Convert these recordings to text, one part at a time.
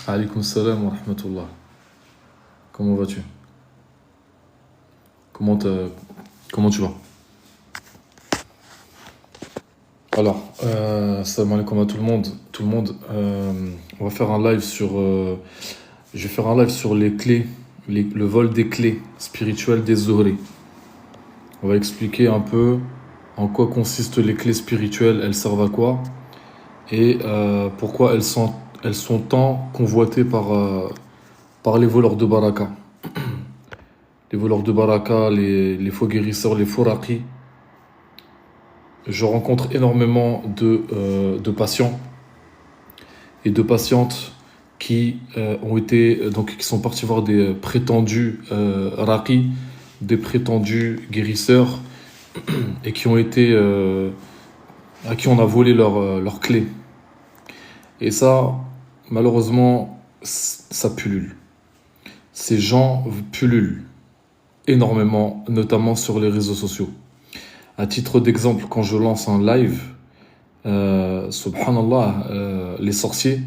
Alaykoum salam wa rahmatullah. Comment vas-tu? Comment, comment tu vas? Alors, salam alaikum à tout le monde. On va faire un live sur. Je vais faire un live sur les clés, le vol des clés spirituelles des Zohri. On va expliquer un peu en quoi consistent les clés spirituelles, elles servent à quoi, et pourquoi elles sont tant convoitées par les voleurs de baraka. Les voleurs de baraka, les faux guérisseurs, les faux raqis. Je rencontre énormément de patients et de patientes qui qui sont partis voir des prétendus raqis, des prétendus guérisseurs et à qui on a volé leurs clés. Et ça, malheureusement, ça pullule. Ces gens pullulent énormément, notamment sur les réseaux sociaux. À titre d'exemple, quand je lance un live, subhanallah, les sorciers,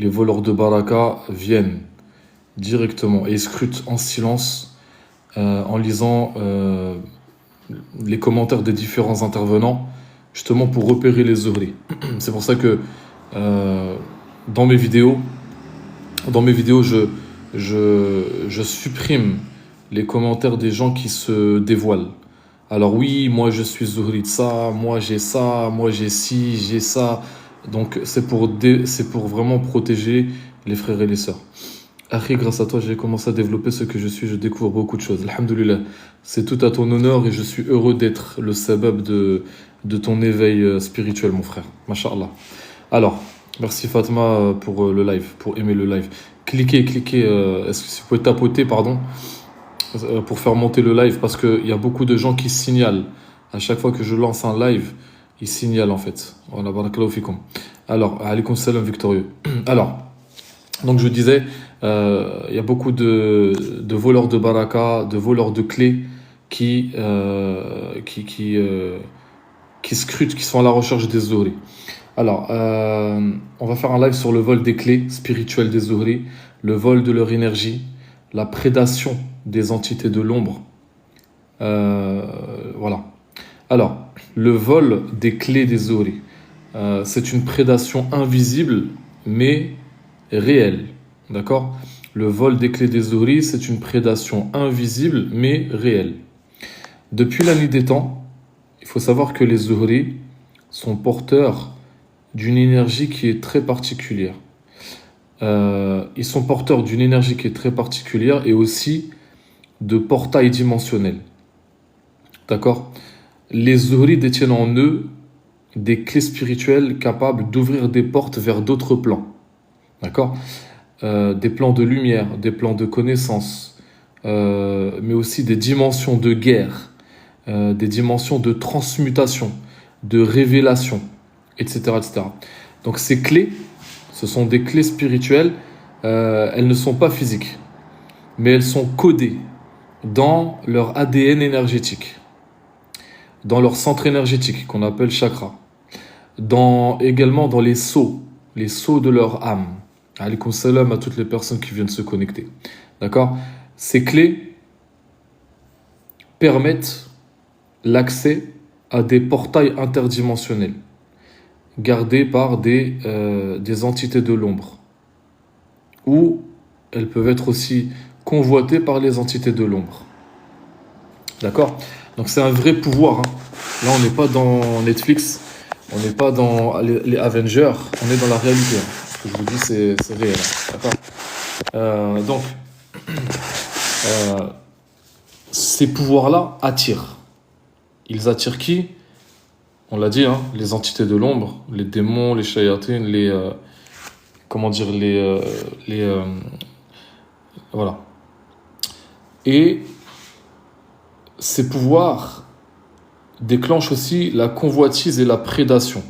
les voleurs de baraka viennent directement et scrutent en silence en lisant les commentaires des différents intervenants, justement pour repérer les Zohri. C'est pour ça que dans mes vidéos, je supprime les commentaires des gens qui se dévoilent. Alors oui, moi je suis Zohri de ça, moi j'ai ci, j'ai ça. Donc c'est pour vraiment protéger les frères et les sœurs. Akhi, grâce à toi, j'ai commencé à développer ce que je suis, je découvre beaucoup de choses. Alhamdoulilah, c'est tout à ton honneur et je suis heureux d'être le sabab de ton éveil spirituel, mon frère. Masha'Allah. Alors, merci Fatma pour le live, pour aimer le live. Cliquez, est-ce que vous pouvez tapoter, pardon, pour faire monter le live, parce qu'il y a beaucoup de gens qui signalent. À chaque fois que je lance un live, ils signalent en fait. Voilà, barakallahu fikum. Alors, alaykoum salam victorieux. Alors, donc je disais, il y a beaucoup de voleurs de baraka, de voleurs de clés qui scrutent, qui sont à la recherche des Zohri. Alors, on va faire un live sur le vol des clés spirituelles des Zohri, le vol de leur énergie, la prédation des entités de l'ombre. Voilà. Alors, le vol des clés des Zohri, c'est une prédation invisible, mais réelle. D'accord? Le vol des clés des Zohri, c'est une prédation invisible, mais réelle. Depuis la nuit des temps, il faut savoir que les Zohri sont porteurs d'une énergie qui est très particulière. Ils sont porteurs d'une énergie qui est très particulière et aussi de portails dimensionnels. D'accord? Les Zohri détiennent en eux des clés spirituelles capables d'ouvrir des portes vers d'autres plans. D'accord? Des plans de lumière, des plans de connaissance, mais aussi des dimensions de guerre, des dimensions de transmutation, de révélation, etc., etc. Donc ces clés, ce sont des clés spirituelles, elles ne sont pas physiques, mais elles sont codées dans leur ADN énergétique, dans leur centre énergétique qu'on appelle chakra, également dans les sceaux de leur âme. Alaykoum salam à toutes les personnes qui viennent se connecter. D'accord? Ces clés permettent l'accès à des portails interdimensionnels gardés par des entités de l'ombre, ou elles peuvent être aussi convoitées par les entités de l'ombre. D'accord? Donc c'est un vrai pouvoir. Hein. Là, on n'est pas dans Netflix, on n'est pas dans les Avengers, on est dans la réalité. Hein. Ce que je vous dis, c'est réel. D'accord? Donc, ces pouvoirs-là attirent. Ils attirent qui? On l'a dit, hein, les entités de l'ombre, les démons, les shayatines, voilà. Et ces pouvoirs déclenchent aussi la convoitise et la prédation.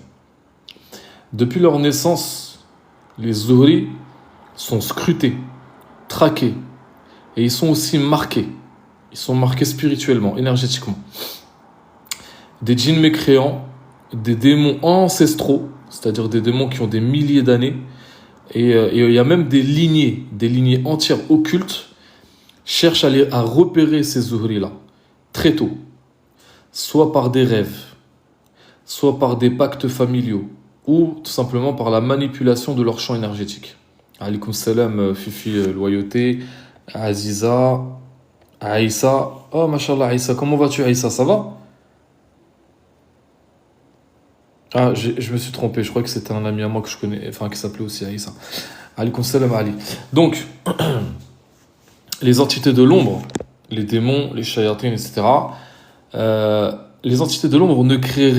Depuis leur naissance, les Zohri sont scrutés, traqués, et ils sont aussi marqués. Ils sont marqués spirituellement, énergétiquement. Des djinns mécréants, des démons ancestraux, c'est-à-dire des démons qui ont des milliers d'années, Et il y a même des lignées entières occultes, cherchent à repérer ces zuhri-là, très tôt. Soit par des rêves, soit par des pacts familiaux, ou tout simplement par la manipulation de leur champ énergétique. Alaykoum salam, Fifi Loyauté, Aziza, Aïssa. Oh, mashallah, Aïssa, comment vas-tu, Aïssa, ça va? Ah, je me suis trompé, je crois que c'était un ami à moi que je connais, enfin, qui s'appelait aussi Aïssa. Alaykoum salam, Ali. Donc, les entités de l'ombre, les démons, les shayatines, etc., les entités de l'ombre ne créent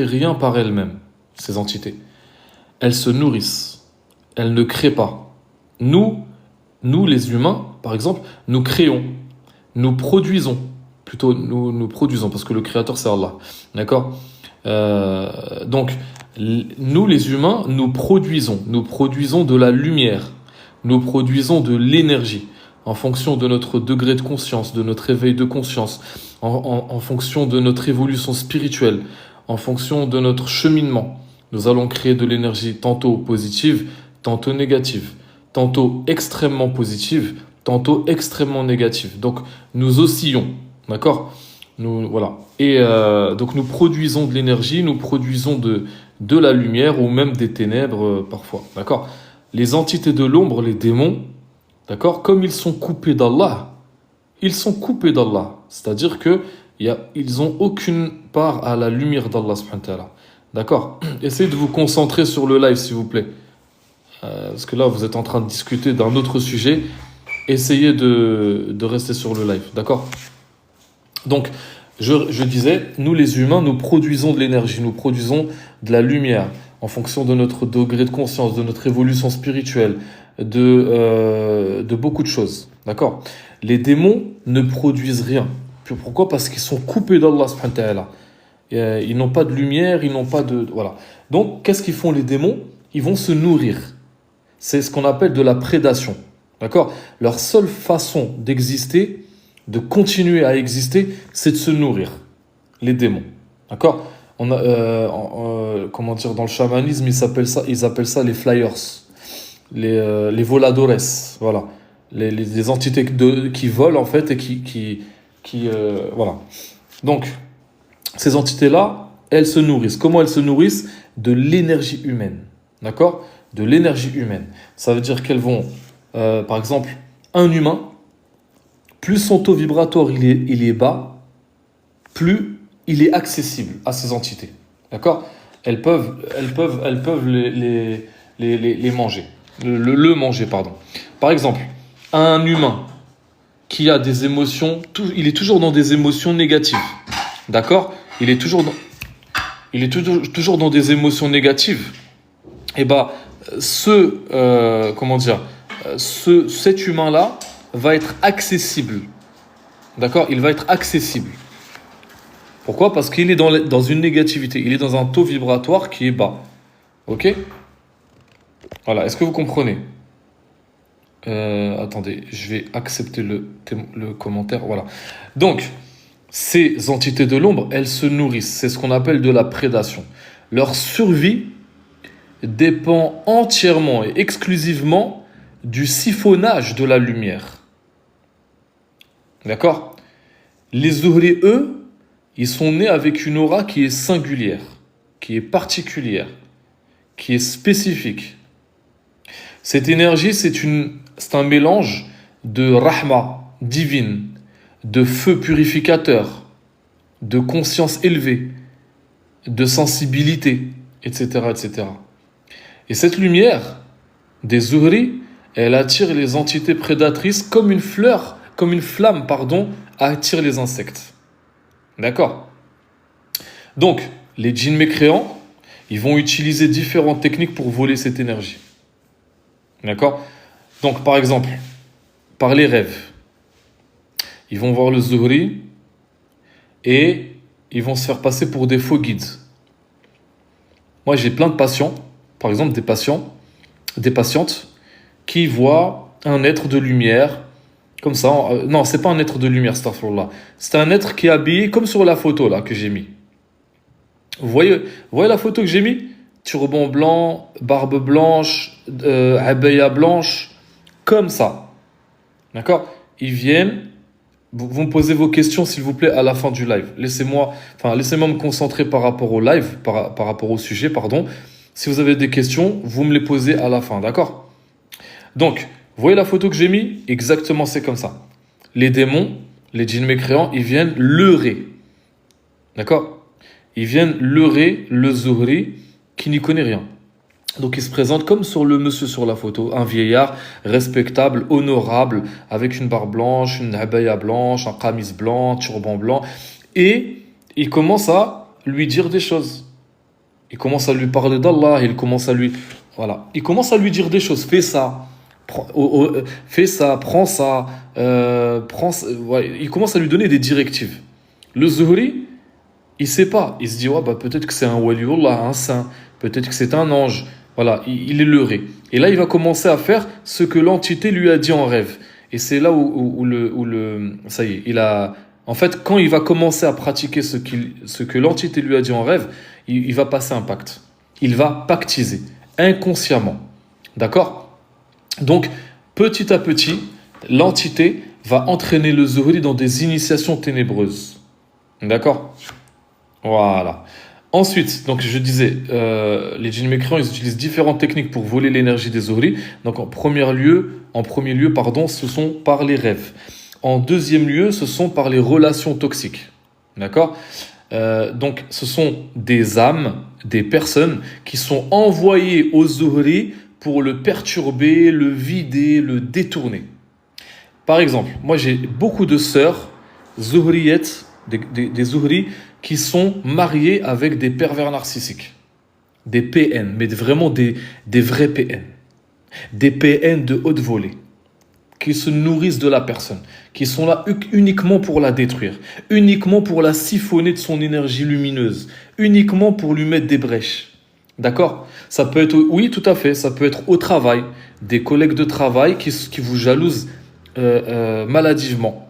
rien par elles-mêmes, ces entités. Elles se nourrissent, elles ne créent pas. Nous, nous les humains, par exemple, nous créons, nous produisons, plutôt nous produisons, parce que le créateur c'est Allah, d'accord. Donc, nous les humains, nous produisons de la lumière, nous produisons de l'énergie, en fonction de notre degré de conscience, de notre éveil de conscience, en fonction de notre évolution spirituelle, en fonction de notre cheminement. Nous allons créer de l'énergie tantôt positive, tantôt négative, tantôt extrêmement positive, tantôt extrêmement négative. Donc nous oscillons, d'accord? Voilà. Et donc nous produisons de l'énergie, nous produisons de la lumière ou même des ténèbres parfois, d'accord? Les entités de l'ombre, les démons, d'accord? Comme ils sont coupés d'Allah, ils sont coupés d'Allah. C'est-à-dire que ils n'ont aucune part à la lumière d'Allah subhanahu wa ta'ala. D'accord? Essayez de vous concentrer sur le live, s'il vous plaît. Parce que là, vous êtes en train de discuter d'un autre sujet. Essayez de rester sur le live. D'accord? Donc, je disais, nous les humains, nous produisons de l'énergie, nous produisons de la lumière en fonction de notre degré de conscience, de notre évolution spirituelle, de beaucoup de choses. D'accord? Les démons ne produisent rien. Pourquoi? Parce qu'ils sont coupés d'Allah subhanahu wa ta'ala. Ils n'ont pas de lumière, ils n'ont pas de... Voilà. Donc, qu'est-ce qu'ils font les démons? Ils vont se nourrir. C'est ce qu'on appelle de la prédation. D'accord? Leur seule façon d'exister, de continuer à exister, c'est de se nourrir. Les démons. D'accord? Comment dire, dans le chamanisme, ils appellent ça les flyers. Les voladores. Voilà. Les entités qui volent, en fait, et voilà. Donc, ces entités-là, elles se nourrissent. Comment elles se nourrissent? De l'énergie humaine. D'accord? De l'énergie humaine. Ça veut dire qu'elles vont, par exemple, un humain, plus son taux vibratoire il est bas, plus il est accessible à ces entités. D'accord? Elles peuvent les manger. Le manger, pardon. Par exemple, un humain qui a des émotions, il est toujours dans des émotions négatives. D'accord? Il est toujours dans des émotions négatives. Et bah, cet humain-là va être accessible. D'accord? Il va être accessible. Pourquoi? Parce qu'il est dans une négativité. Il est dans un taux vibratoire qui est bas. Ok? Voilà. Est-ce que vous comprenez? Attendez, je vais accepter le commentaire. Voilà. Donc, ces entités de l'ombre, elles se nourrissent. C'est ce qu'on appelle de la prédation. Leur survie dépend entièrement et exclusivement du siphonnage de la lumière. D'accord? Les zuhri, eux, ils sont nés avec une aura qui est singulière, qui est particulière, qui est spécifique. Cette énergie, c'est un mélange de rahma divine, de feu purificateur, de conscience élevée, de sensibilité, etc., etc. Et cette lumière des zuhri, elle attire les entités prédatrices comme une flamme, attire les insectes. D'accord? Donc, les djinns mécréants, ils vont utiliser différentes techniques pour voler cette énergie. D'accord? Donc, par exemple, par les rêves, ils vont voir le zuhri et ils vont se faire passer pour des faux guides. Moi, j'ai plein de patients, par exemple des patientes qui voient un être de lumière, comme ça. Non, c'est pas un être de lumière, astaghfirullah. C'est un être qui est habillé comme sur la photo là que j'ai mis. Vous voyez la photo que j'ai mis? Turban blanc, barbe blanche, abaya blanche, comme ça. D'accord? Ils viennent. Vous me posez vos questions, s'il vous plaît, à la fin du live. Laissez-moi me concentrer par rapport au live, par rapport au sujet, pardon. Si vous avez des questions, vous me les posez à la fin, d'accord? Donc, vous voyez la photo que j'ai mis? Exactement, c'est comme ça. Les démons, les djinns mécréants, ils viennent leurrer. D'accord? Ils viennent leurrer le Zuhri qui n'y connaît rien. Donc il se présente comme sur le monsieur sur la photo, un vieillard respectable, honorable, avec une barbe blanche, une abaya blanche, un qamis blanc, un turban blanc. Et il commence à lui dire des choses. Il commence à lui parler d'Allah, il commence à lui dire des choses. Fais ça, fais ça, prends ça, ouais. Il commence à lui donner des directives. Le Zuhri, il sait pas. Il se dit, ouais, bah, peut-être que c'est un waliullah, un saint. Peut-être que c'est un ange. Voilà, il est leurré. Et là, il va commencer à faire ce que l'entité lui a dit en rêve. Et c'est là ça y est, en fait, quand il va commencer à pratiquer ce que l'entité lui a dit en rêve, il va passer un pacte. Il va pactiser, inconsciemment. D'accord? Donc, petit à petit, l'entité va entraîner le Zuhri dans des initiations ténébreuses. D'accord? Voilà. Ensuite, donc je disais, les djinns mécréants, ils utilisent différentes techniques pour voler l'énergie des Zuhri. Donc en premier lieu, pardon, ce sont par les rêves. En deuxième lieu, ce sont par les relations toxiques. D'accord? Donc ce sont des âmes, des personnes qui sont envoyées aux Zuhri pour le perturber, le vider, le détourner. Par exemple, moi j'ai beaucoup de sœurs Zuhriyettes, des Zuhri qui sont mariés avec des pervers narcissiques, des PN, mais vraiment des vrais PN, des PN de haute volée, qui se nourrissent de la personne, qui sont là uniquement pour la détruire, uniquement pour la siphonner de son énergie lumineuse, uniquement pour lui mettre des brèches. D'accord? Ça peut être, oui, tout à fait, ça peut être au travail, des collègues de travail qui vous jalousent maladivement.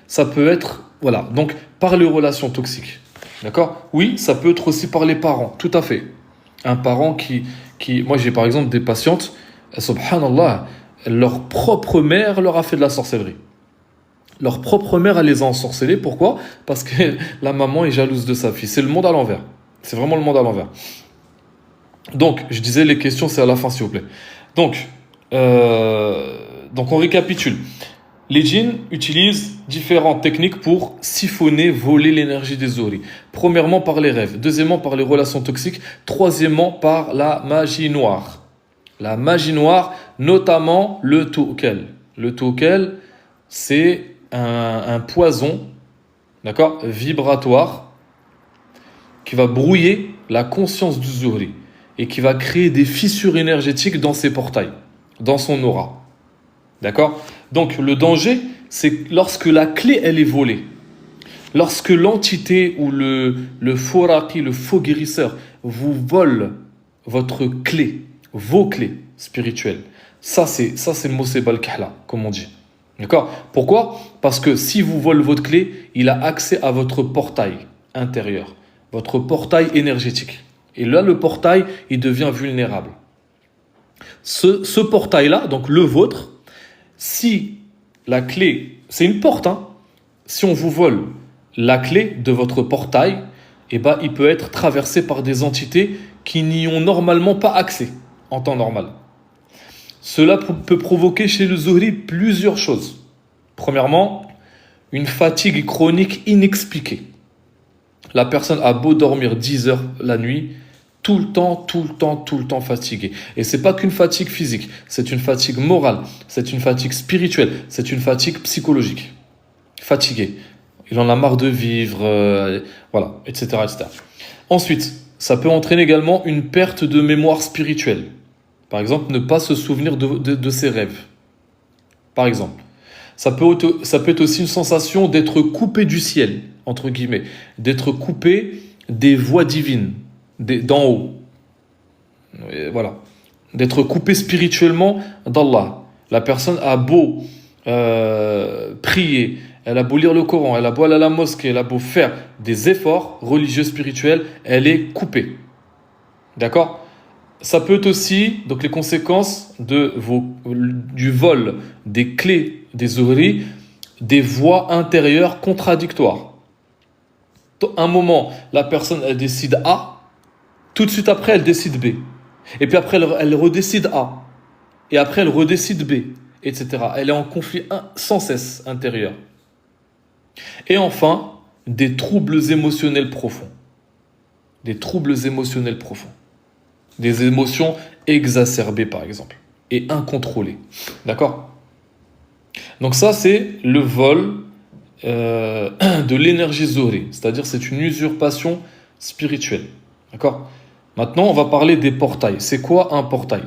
Ça peut être, voilà, donc par les relations toxiques. D'accord? Oui, ça peut être aussi par les parents, tout à fait. Un parent moi j'ai par exemple des patientes, subhanallah, leur propre mère leur a fait de la sorcellerie. Leur propre mère, elle les a ensorcelés. Pourquoi? Parce que la maman est jalouse de sa fille. C'est le monde à l'envers. C'est vraiment le monde à l'envers. Donc, je disais, les questions, c'est à la fin, s'il vous plaît. Donc on récapitule. Les djinns utilisent différentes techniques pour siphonner, voler l'énergie des Zuhri. Premièrement, par les rêves. Deuxièmement, par les relations toxiques. Troisièmement, par la magie noire. La magie noire, notamment le toukel. Le toukel, c'est un poison, d'accord, vibratoire, qui va brouiller la conscience du Zuhri et qui va créer des fissures énergétiques dans ses portails, dans son aura. D'accord? Donc le danger, c'est lorsque la clé, elle est volée. Lorsque l'entité ou le faux raqi, le faux guérisseur, vous vole votre clé, vos clés spirituelles. Ça, c'est le moseba al-kahla, comme on dit. D'accord? Pourquoi? Parce que si vous volez votre clé, il a accès à votre portail intérieur, votre portail énergétique. Et là, le portail, il devient vulnérable. Ce portail-là, donc le vôtre, si la clé, c'est une porte, hein, si on vous vole la clé de votre portail, eh ben, il peut être traversé par des entités qui n'y ont normalement pas accès en temps normal. Cela peut provoquer chez le Zuhri plusieurs choses. Premièrement, une fatigue chronique inexpliquée. La personne a beau dormir 10 heures la nuit, tout le temps fatigué. Et c'est pas qu'une fatigue physique, c'est une fatigue morale, c'est une fatigue spirituelle, c'est une fatigue psychologique. Fatigué. Il en a marre de vivre, voilà, etc., etc. Ensuite, ça peut entraîner également une perte de mémoire spirituelle. Par exemple, ne pas se souvenir de ses rêves. Par exemple. Ça peut être aussi une sensation d'être coupé du ciel, entre guillemets, d'être coupé des voies divines, d'en haut. Et voilà. D'être coupé spirituellement d'Allah. La personne a beau prier, elle a beau lire le Coran, elle a beau aller à la mosquée, elle a beau faire des efforts religieux spirituels, elle est coupée. D'accord? Ça peut être aussi, donc les conséquences du vol des clés des zuhri, des voix intérieures contradictoires. Un moment, la personne, elle décide A, tout de suite après, elle décide B. Et puis après, elle redécide A. Et après, elle redécide B, etc. Elle est en conflit sans cesse intérieur. Et enfin, des troubles émotionnels profonds. Des troubles émotionnels profonds. Des émotions exacerbées, par exemple, et incontrôlées. D'accord? Donc ça, c'est le vol de l'énergie zuhri, c'est-à-dire c'est une usurpation spirituelle. D'accord? Maintenant, on va parler des portails. C'est quoi un portail?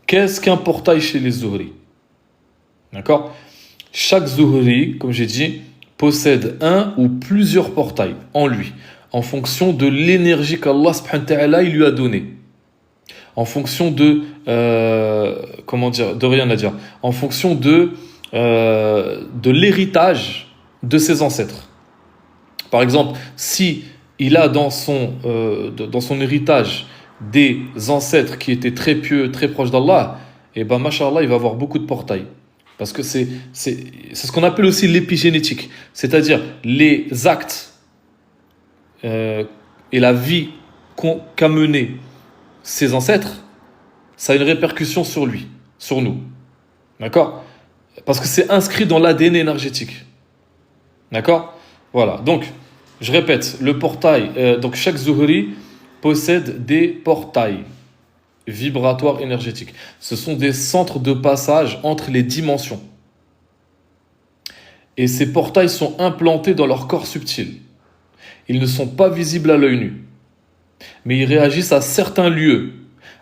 Qu'est-ce qu'un portail chez les zuhri? D'accord? Chaque zuhri, comme j'ai dit, possède un ou plusieurs portails en lui, en fonction de l'énergie qu'Allah subhanahu wa ta'ala il lui a donnée. En fonction de comment dire, de rien à dire, en fonction de l'héritage de ses ancêtres. Par exemple, si il a dans son héritage des ancêtres qui étaient très pieux, très proches d'Allah, et ben mashallah, il va avoir beaucoup de portails. Parce que c'est ce qu'on appelle aussi l'épigénétique, c'est-à-dire les actes et la vie qu'a mené ses ancêtres, ça a une répercussion sur lui, sur nous. D'accord? Parce que c'est inscrit dans l'ADN énergétique. D'accord? Voilà. Donc, je répète, le portail, donc chaque zuhri possède des portails vibratoires énergétiques. Ce sont des centres de passage entre les dimensions. Et ces portails sont implantés dans leur corps subtil. Ils ne sont pas visibles à l'œil nu, mais ils réagissent à certains lieux,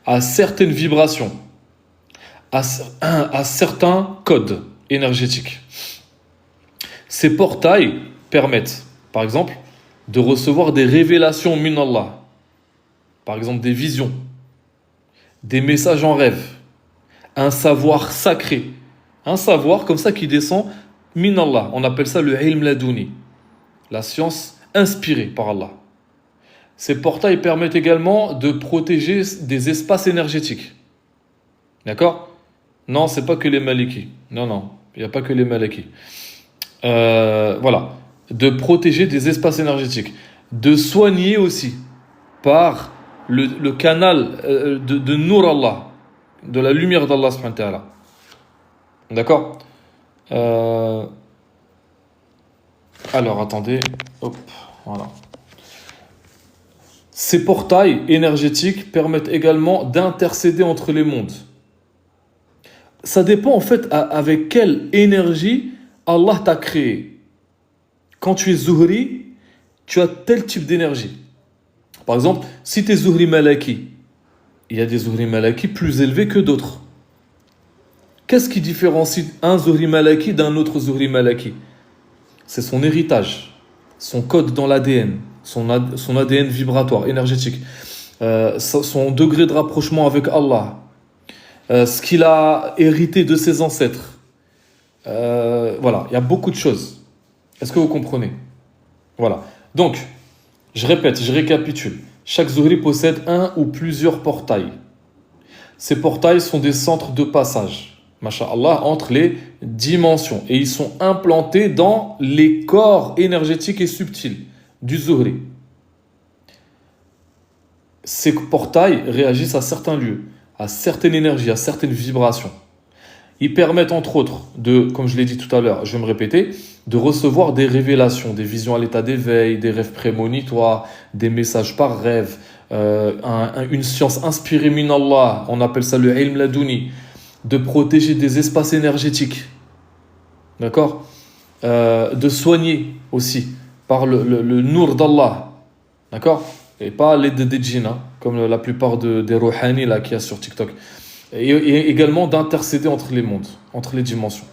à certaines vibrations, à certains codes énergétiques. Ces portails permettent, par exemple, de recevoir des révélations min Allah, par exemple des visions, des messages en rêve, un savoir sacré, un savoir comme ça qui descend min Allah. On appelle ça le ilm ladouni, la science inspirée par Allah. Ces portails permettent également de protéger des espaces énergétiques. D'accord? Non, c'est pas que les malikis. Non, il n'y a pas que les malikis. Voilà. De protéger des espaces énergétiques. De soigner aussi par le canal de Nour Allah, de la lumière d'Allah subhanahu wa ta'ala. D'accord? Alors, attendez. Hop, voilà. Ces portails énergétiques permettent également d'intercéder entre les mondes. Ça dépend en fait avec quelle énergie Allah t'a créé. Quand tu es zuhri, tu as tel type d'énergie. Par exemple, si tu es zuhri malaki, il y a des zuhri malaki plus élevés que d'autres. Qu'est-ce qui différencie un zuhri malaki d'un autre zuhri malaki? C'est son héritage, son code dans l'ADN, son ADN vibratoire, énergétique, son degré de rapprochement avec Allah, ce qu'il a hérité de ses ancêtres. Voilà, il y a beaucoup de choses. Est-ce que vous comprenez? Voilà. Donc, je répète, je récapitule. Chaque zuhri possède un ou plusieurs portails. Ces portails sont des centres de passage, masha'Allah, entre les dimensions. Et ils sont implantés dans les corps énergétiques et subtils du zuhri. Ces portails réagissent à certains lieux, à certaines énergies, à certaines vibrations. Ils permettent entre autres de, comme je l'ai dit tout à l'heure, je vais me répéter, de recevoir des révélations, des visions à l'état d'éveil, des rêves prémonitoires, des messages par rêve, une science inspirée min Allah, on appelle ça le ilm ladouni, de protéger des espaces énergétiques, d'accord, de soigner aussi par le nour d'Allah, d'accord, et pas l'aide des djinns, hein, comme la plupart des rouhani là qu'il y a sur TikTok. Et également d'intercéder entre les mondes, entre les dimensions.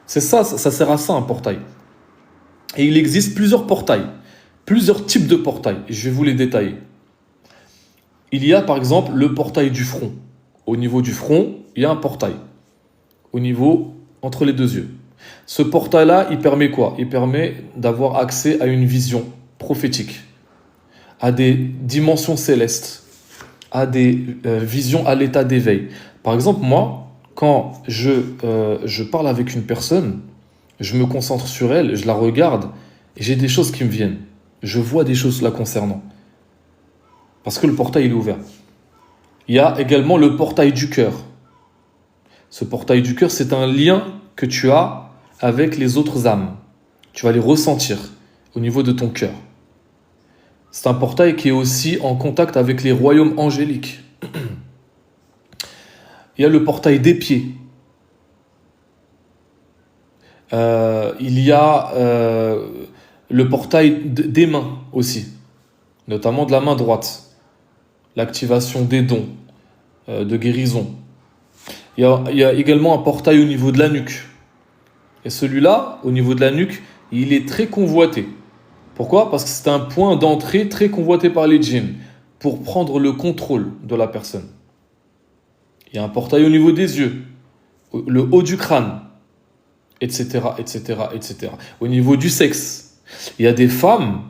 C'est ça, ça sert à ça un portail. Et il existe plusieurs portails, plusieurs types de portails. Et je vais vous les détailler. Il y a par exemple le portail du front. Au niveau du front, il y a un portail. Au niveau, entre les deux yeux. Ce portail-là, il permet quoi? Il permet d'avoir accès à une vision prophétique, à des dimensions célestes, a des visions à l'état d'éveil. Par exemple, moi, quand je parle avec une personne, je me concentre sur elle, je la regarde, et j'ai des choses qui me viennent. Je vois des choses la concernant. Parce que le portail il est ouvert. Il y a également le portail du cœur. Ce portail du cœur, c'est un lien que tu as avec les autres âmes. Tu vas les ressentir au niveau de ton cœur. C'est un portail qui est aussi en contact avec les royaumes angéliques. Il y a le portail des pieds. Il y a le portail des mains aussi, notamment de la main droite. L'activation des dons de guérison. Il y a également un portail au niveau de la nuque. Et celui-là, au niveau de la nuque, il est très convoité. Pourquoi? Parce que c'est un point d'entrée très convoité par les djinns pour prendre le contrôle de la personne. Il y a un portail au niveau des yeux, le haut du crâne, etc., etc., etc. Au niveau du sexe, il y a des femmes,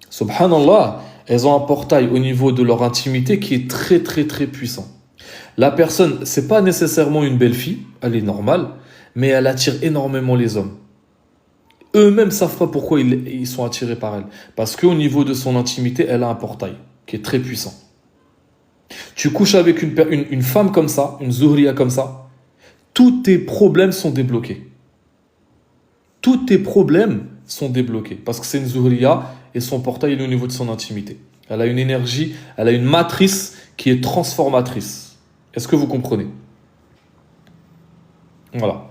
subhanallah, elles ont un portail au niveau de leur intimité qui est très, très, très puissant. La personne, c'est pas nécessairement une belle fille, elle est normale, mais elle attire énormément les hommes. Eux-mêmes ne savent pas pourquoi ils sont attirés par elle. Parce qu'au niveau de son intimité, elle a un portail qui est très puissant. Tu couches avec une femme comme ça, une Zuhriya comme ça, tous tes problèmes sont débloqués. Tous tes problèmes sont débloqués. Parce que c'est une Zuhriya et son portail est au niveau de son intimité. Elle a une énergie, elle a une matrice qui est transformatrice. Est-ce que vous comprenez? Voilà.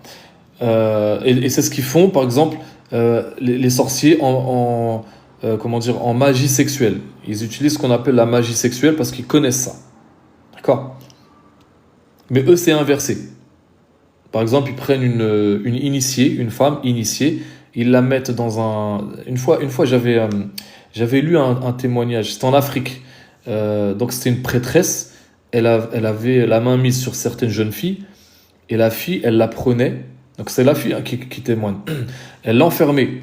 Et c'est ce qu'ils font, par exemple, les sorciers comment dire, en magie sexuelle. Ils utilisent ce qu'on appelle la magie sexuelle parce qu'ils connaissent ça. D'accord? Mais eux, c'est inversé. Par exemple, ils prennent une initiée, une femme initiée, ils la mettent dans un... Une fois j'avais lu un témoignage, c'était en Afrique. Donc c'était une prêtresse, elle avait la main mise sur certaines jeunes filles, et la fille, elle la prenait, donc c'est la fille qui témoigne, elle l'enfermait.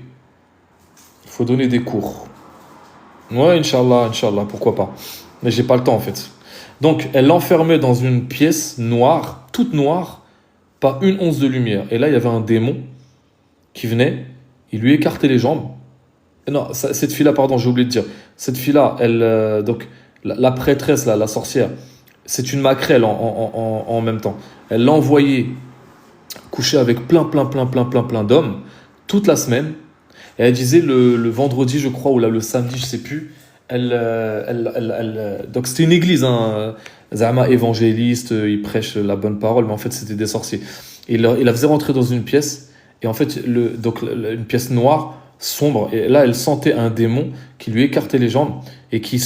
Il faut donner des cours. Ouais, Inch'Allah, pourquoi pas. Mais j'ai pas le temps en fait. Donc elle l'enfermait dans une pièce noire, toute noire, pas une once de lumière. Et là, il y avait un démon qui venait, il lui écartait les jambes. Non, cette fille-là, pardon, j'ai oublié de dire. Cette fille-là, elle, donc, la prêtresse, là, la sorcière, c'est une maquerelle en même temps. Elle l'envoyait coucher avec plein d'hommes toute la semaine. Et elle disait le vendredi, je crois, ou là, le samedi, je sais plus. Donc c'était une église, hein, Zama évangéliste, ils prêchent la bonne parole, mais en fait c'était des sorciers. Il la faisait rentrer dans une pièce, et en fait, une pièce noire, sombre, et là elle sentait un démon qui lui écartait les jambes et qui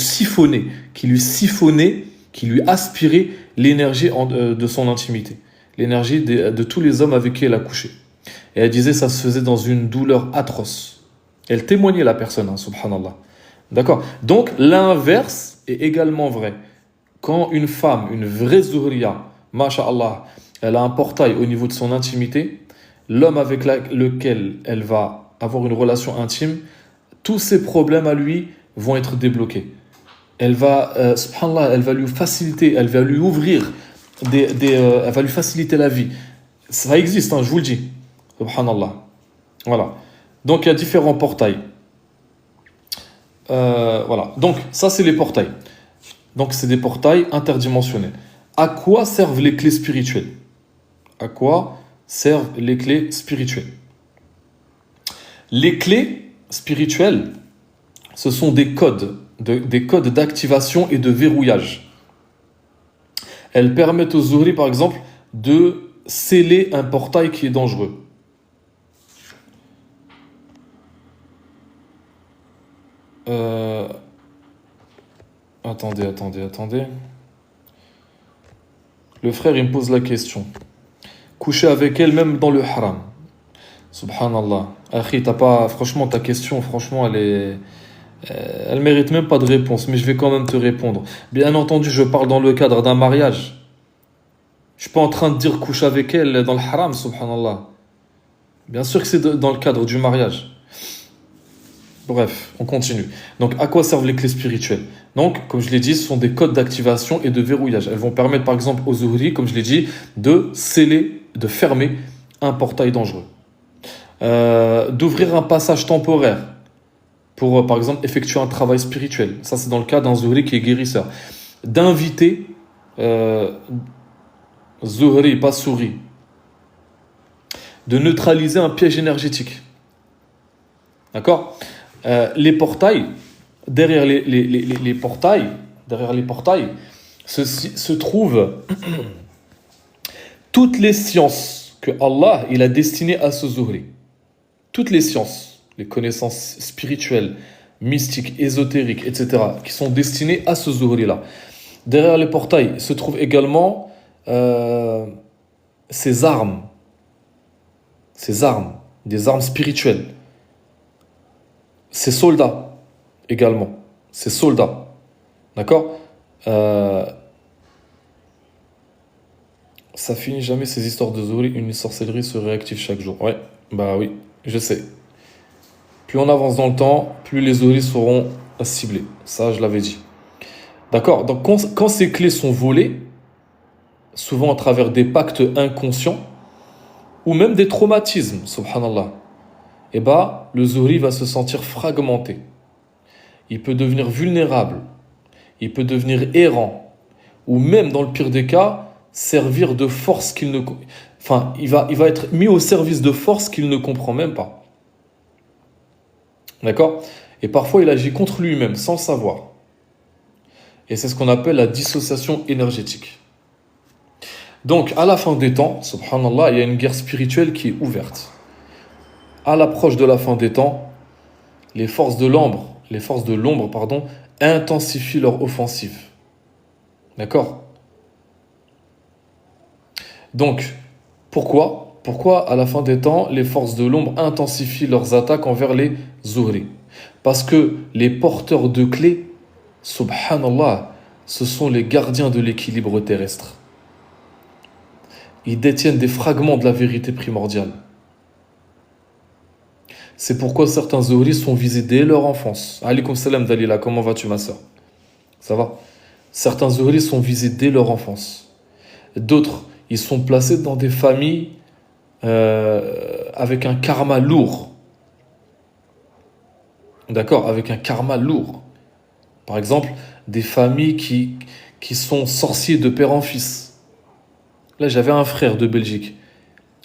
lui aspirait l'énergie de son intimité, l'énergie de tous les hommes avec qui elle a couché. Et elle disait ça se faisait dans une douleur atroce. Elle témoignait la personne, hein, subhanallah. D'accord? Donc, l'inverse est également vrai. Quand une femme, une vraie Zuhriya, masha'Allah, elle a un portail au niveau de son intimité, l'homme avec lequel elle va avoir une relation intime, tous ses problèmes à lui vont être débloqués. Elle va, subhanallah, elle va lui faciliter, elle va lui ouvrir, elle va lui faciliter la vie. Ça existe, hein, je vous le dis. Subhanallah. Voilà. Donc, il y a différents portails. Voilà, donc ça c'est les portails. Donc c'est des portails interdimensionnels. À quoi servent les clés spirituelles? À quoi servent les clés spirituelles? Les clés spirituelles, ce sont des codes d'activation et de verrouillage. Elles permettent aux Zuhri, par exemple, de sceller un portail qui est dangereux. Attendez. Le frère, il me pose la question. Coucher avec elle, même dans le haram. Subhanallah. Akhi, franchement, ta question, franchement, elle mérite même pas de réponse, mais je vais quand même te répondre. Bien entendu, je parle dans le cadre d'un mariage. Je suis pas en train de dire coucher avec elle dans le haram, subhanallah. Bien sûr que c'est dans le cadre du mariage. Bref, on continue. Donc, à quoi servent les clés spirituelles? Donc, comme je l'ai dit, ce sont des codes d'activation et de verrouillage. Elles vont permettre, par exemple, aux Zuhri, comme je l'ai dit, de sceller, de fermer un portail dangereux. D'ouvrir un passage temporaire pour, par exemple, effectuer un travail spirituel. Ça, c'est dans le cas d'un Zuhri qui est guérisseur. D'inviter, Zuhri, pas souris, de neutraliser un piège énergétique. D'accord? Les portails, derrière les portails, se trouvent toutes les sciences que Allah il a destinées à ce Zuhri. Toutes les sciences, les connaissances spirituelles, mystiques, ésotériques, etc., qui sont destinées à ce Zuhri-là. Derrière les portails se trouvent également ses armes, des armes spirituelles. Ses soldats également. Ses soldats. D'accord? Ça finit jamais ces histoires de Zuhri. Une sorcellerie se réactive chaque jour. Ouais, bah oui, je sais. Plus on avance dans le temps, plus les Zuhri seront ciblés. Ça, je l'avais dit. D'accord? Donc, quand ces clés sont volées, souvent à travers des pactes inconscients, ou même des traumatismes, subhanallah, eh ben, le Zuhri va se sentir fragmenté. Il peut devenir vulnérable. Il peut devenir errant. Ou même, dans le pire des cas, servir de force qu'il ne... Enfin, il va être mis au service de force qu'il ne comprend même pas. D'accord? Et parfois, il agit contre lui-même, sans le savoir. Et c'est ce qu'on appelle la dissociation énergétique. Donc, à la fin des temps, subhanallah, il y a une guerre spirituelle qui est ouverte. À l'approche de la fin des temps, les forces de l'ombre, intensifient leur offensive. D'accord? Donc, pourquoi à la fin des temps, les forces de l'ombre intensifient leurs attaques envers les Zuhri? Parce que les porteurs de clés, subhanallah, ce sont les gardiens de l'équilibre terrestre. Ils détiennent des fragments de la vérité primordiale. C'est pourquoi certains Zuhri sont visés dès leur enfance. Alaykoum salam Dalila, comment vas-tu ma soeur? Ça va? Certains Zuhri sont visés dès leur enfance. D'autres, ils sont placés dans des familles avec un karma lourd. D'accord? Avec un karma lourd. Par exemple, des familles qui sont sorciers de père en fils. Là, j'avais un frère de Belgique.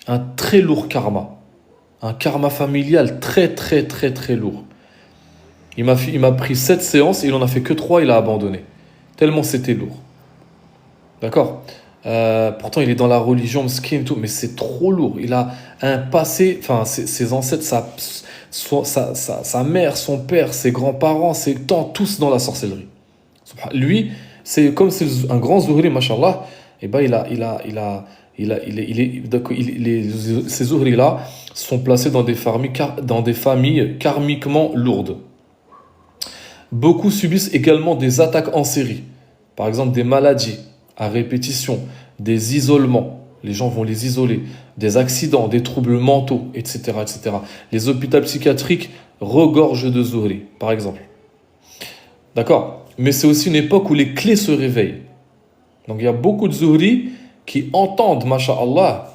Un très lourd karma. Un karma familial très, très, très, très lourd. Il m'a pris 7 séances, il en a fait que 3, il a abandonné. Tellement c'était lourd. D'accord? Pourtant, il est dans la religion, mskin et tout, mais c'est trop lourd. Il a un passé, enfin, ses ancêtres, sa mère, son père, ses grands-parents, ses tantes, tous dans la sorcellerie. Lui, c'est comme c'est un grand Zuhri, mashallah, et ben ces Zuhri-là sont placés dans des familles karmiquement lourdes. Beaucoup subissent également des attaques en série. Par exemple, des maladies à répétition, des isolements. Les gens vont les isoler. Des accidents, des troubles mentaux, etc., etc. Les hôpitaux psychiatriques regorgent de Zuhri, par exemple. D'accord? Mais c'est aussi une époque où les clés se réveillent. Donc il y a beaucoup de Zuhri qui entendent, masha'Allah,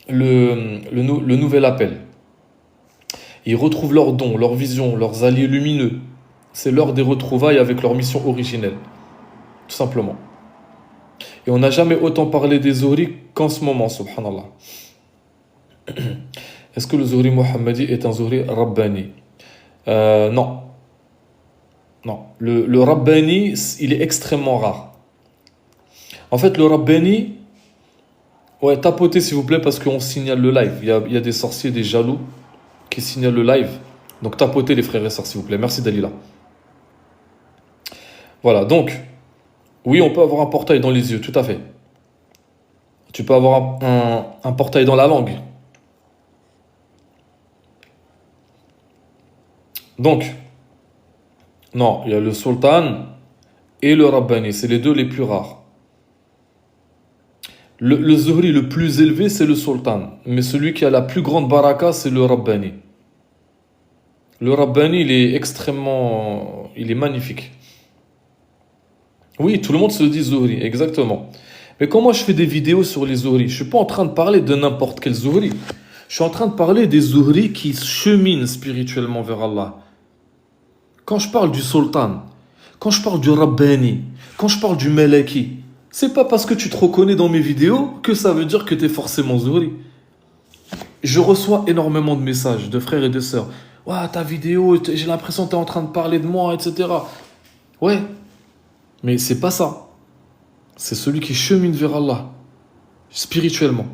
le nouvel appel. Ils retrouvent leurs dons, leurs visions, leurs alliés lumineux. C'est l'heure des retrouvailles avec leur mission originelle. Tout simplement. Et on n'a jamais autant parlé des Zuhri qu'en ce moment, subhanallah. Est-ce que le Zuhri Mohammadi est un Zuhri Rabbani? Non. Non. Le Rabbani, il est extrêmement rare. En fait, le Rabbani... Ouais, tapotez s'il vous plaît parce qu'on signale le live. Il y a des sorciers, des jaloux qui signalent le live. Donc tapotez les frères et sœurs s'il vous plaît. Merci Dalila. Voilà, donc... Oui, on peut avoir un portail dans les yeux, tout à fait. Tu peux avoir un portail dans la langue. Donc, non, il y a le sultan et le rabbani. C'est les deux les plus rares. Le zuhri le plus élevé, c'est le sultan. Mais celui qui a la plus grande baraka, c'est le rabbani. Le Rabbani, il est extrêmement... Il est magnifique. Oui, tout le monde se dit Zuhri, exactement. Mais quand moi je fais des vidéos sur les Zuhri, je suis pas en train de parler de n'importe quel Zuhri. Je suis en train de parler des Zuhri qui cheminent spirituellement vers Allah. Quand je parle du Sultan, quand je parle du Rabbani, quand je parle du Malaki, c'est pas parce que tu te reconnais dans mes vidéos que ça veut dire que tu es forcément Zuhri. Je reçois énormément de messages de frères et de sœurs. Ouais, ta vidéo, j'ai l'impression que tu es en train de parler de moi, etc. Ouais, mais c'est pas ça. C'est celui qui chemine vers Allah, spirituellement.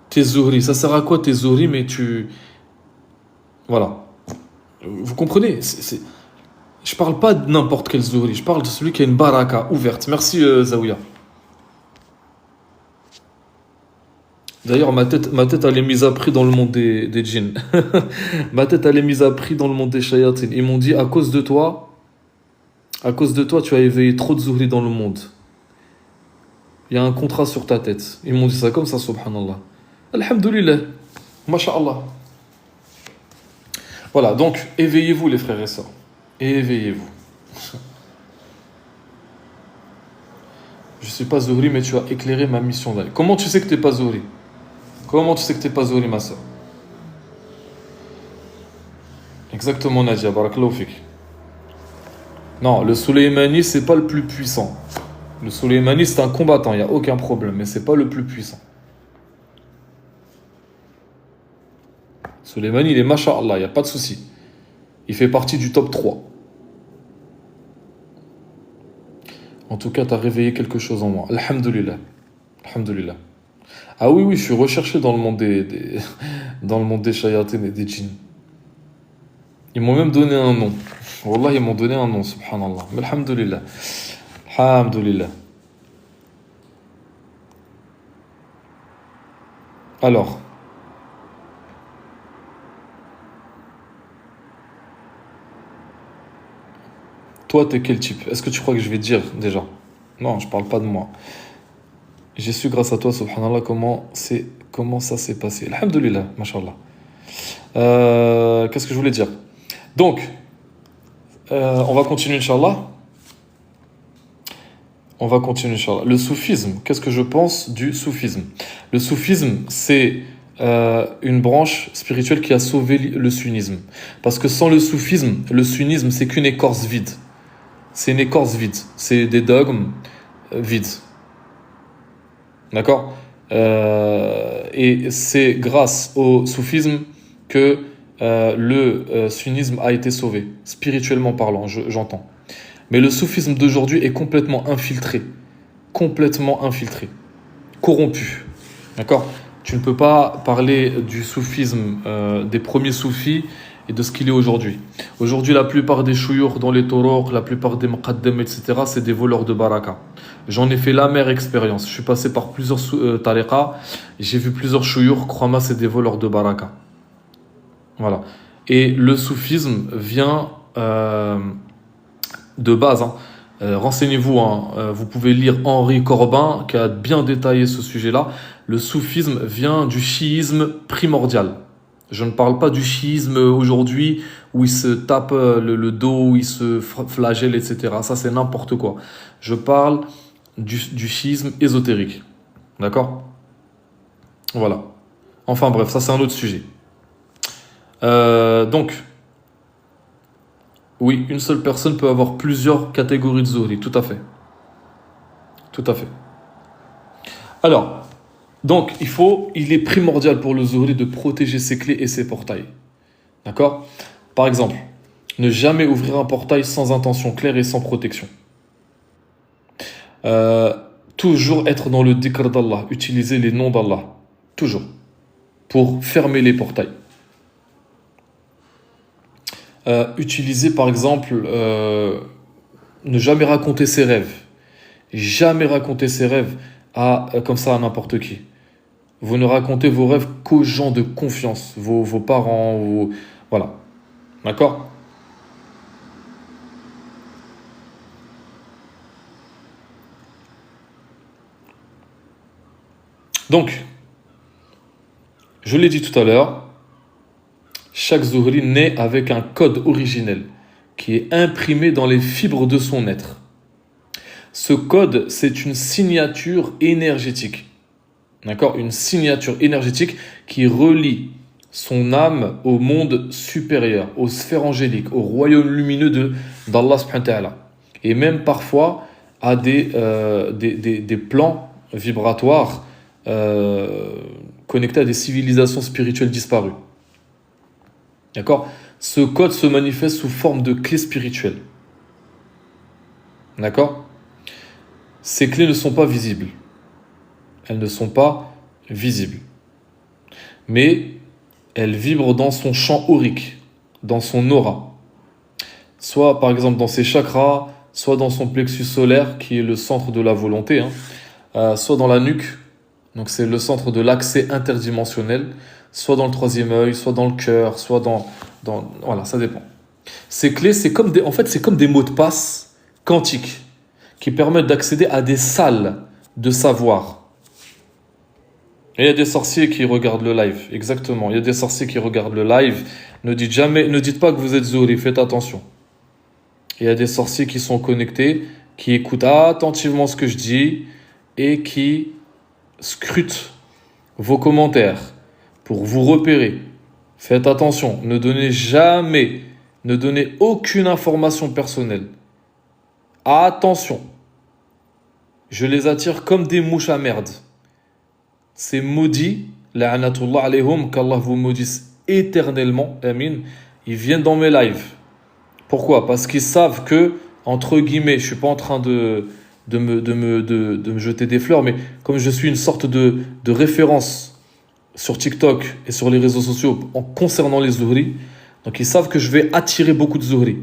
T'es Zuhri, ça sert à quoi t'es Zuhri, mais tu... Voilà. Vous comprenez Je parle pas de n'importe quel Zuhri, je parle de celui qui a une baraka ouverte. Merci Zawiya. D'ailleurs, ma tête, elle est mise à prix dans le monde des djinns. Ma tête, elle est mise à prix dans le monde des shayatines. Ils m'ont dit, à cause de toi, tu as éveillé trop de Zuhri dans le monde. Il y a un contrat sur ta tête. Ils m'ont dit ça comme ça, subhanallah. Alhamdulillah. Masha'Allah. Voilà, donc éveillez-vous les frères et sœurs. Éveillez-vous. Je suis pas Zuhri, mais tu as éclairé ma mission d'aller. Comment tu sais que t'es pas Zuhri? Comment tu sais que t'es pas Zuhri, ma sœur? Exactement, Nadia, barakallahu fik. Non, le Soleimani, c'est pas le plus puissant. Le Soleimani, c'est un combattant, il n'y a aucun problème, mais c'est pas le plus puissant. Soleimani, il est masha'Allah, il n'y a pas de souci. Il fait partie du top 3. En tout cas, tu as réveillé quelque chose en moi. Alhamdulillah. Alhamdulillah. Ah oui, oui, je suis recherché dans le monde dans le monde des shayatines et des djinns. Ils m'ont même donné un nom. Wallah, ils m'ont donné un nom, subhanallah. Mais alhamdulillah. Alhamdulillah. Alors, toi, t'es quel type? Est-ce que tu crois que je vais te dire déjà? Non, je parle pas de moi. J'ai su grâce à toi, subhanallah, comment ça s'est passé. Alhamdulillah, mashallah. Qu'est-ce que je voulais dire? Donc, on va continuer, Inch'Allah. On va continuer, Inch'Allah. Le soufisme, qu'est-ce que je pense du soufisme? Le soufisme, c'est une branche spirituelle qui a sauvé le sunnisme. Parce que sans le sunnisme, c'est qu'une écorce vide. C'est une écorce vide. C'est des dogmes vides. D'accord? Et c'est grâce au soufisme que le sunnisme a été sauvé, spirituellement parlant, j'entends. Mais le soufisme d'aujourd'hui est complètement infiltré, corrompu. D'accord? Tu ne peux pas parler du soufisme des premiers soufis et de ce qu'il est aujourd'hui. Aujourd'hui, la plupart des chouyours dans les toroq, la plupart des muqaddam, etc., c'est des voleurs de baraka. J'en ai fait l'amère expérience. Je suis passé par plusieurs tariqas, j'ai vu plusieurs chouyours, crois-moi, c'est des voleurs de baraka. Voilà. Et le soufisme vient de base, hein. Renseignez-vous, hein. Vous pouvez lire Henri Corbin qui a bien détaillé ce sujet-là. Le soufisme vient du chiisme primordial. Je ne parle pas du chiisme aujourd'hui où il se tape le dos, où il se flagelle, etc. Ça, c'est n'importe quoi. Je parle du chiisme ésotérique. D'accord? Voilà. Enfin bref, ça c'est un autre sujet. Donc, oui, une seule personne peut avoir plusieurs catégories de zuhri, tout à fait. Tout à fait. Alors, donc, il est primordial pour le zuhri de protéger ses clés et ses portails. D'accord? Par exemple, ne jamais ouvrir un portail sans intention claire et sans protection. Euh, Toujours être dans le dhikr d'Allah, utiliser les noms d'Allah. Toujours. Pour fermer les portails. Utiliser par exemple, ne jamais raconter ses rêves. Jamais raconter ses rêves comme ça à n'importe qui. Vous ne racontez vos rêves qu'aux gens de confiance, vos parents, voilà. D'accord? Donc, je l'ai dit tout à l'heure, Chaque Zuhri naît avec un code originel qui est imprimé dans les fibres de son être. Ce code, c'est une signature énergétique. D'accord? Une signature énergétique qui relie son âme au monde supérieur, aux sphères angéliques, au royaume lumineux d'Allah subhanahu wa ta'ala. Et même parfois à des plans vibratoires connectés à des civilisations spirituelles disparues. D'accord? Ce code se manifeste sous forme de clés spirituelles. D'accord? Ces clés ne sont pas visibles. Elles ne sont pas visibles. Mais elles vibrent dans son champ aurique, dans son aura. Soit par exemple dans ses chakras, soit dans son plexus solaire, qui est le centre de la volonté, soit dans la nuque, donc c'est le centre de l'accès interdimensionnel, soit dans le troisième œil, soit dans le cœur, soit voilà, ça dépend. Ces clés, c'est comme des mots de passe quantiques qui permettent d'accéder à des salles de savoir. Et il y a des sorciers qui regardent le live, exactement. Il y a des sorciers qui regardent le live. Ne dites pas que vous êtes Zuhri, faites attention. Il y a des sorciers qui sont connectés, qui écoutent attentivement ce que je dis et qui scrutent vos commentaires pour vous repérer. Faites attention, ne donnez aucune information personnelle. Attention, je les attire comme des mouches à merde. Ces maudits, la'anatullah alayhum, qu'Allah vous maudisse éternellement, amin, ils viennent dans mes lives. Pourquoi? Parce qu'ils savent que, entre guillemets, je suis pas en train de me jeter des fleurs, mais comme je suis une sorte de référence sur TikTok et sur les réseaux sociaux concernant les Zuhri, donc ils savent que je vais attirer beaucoup de Zuhri.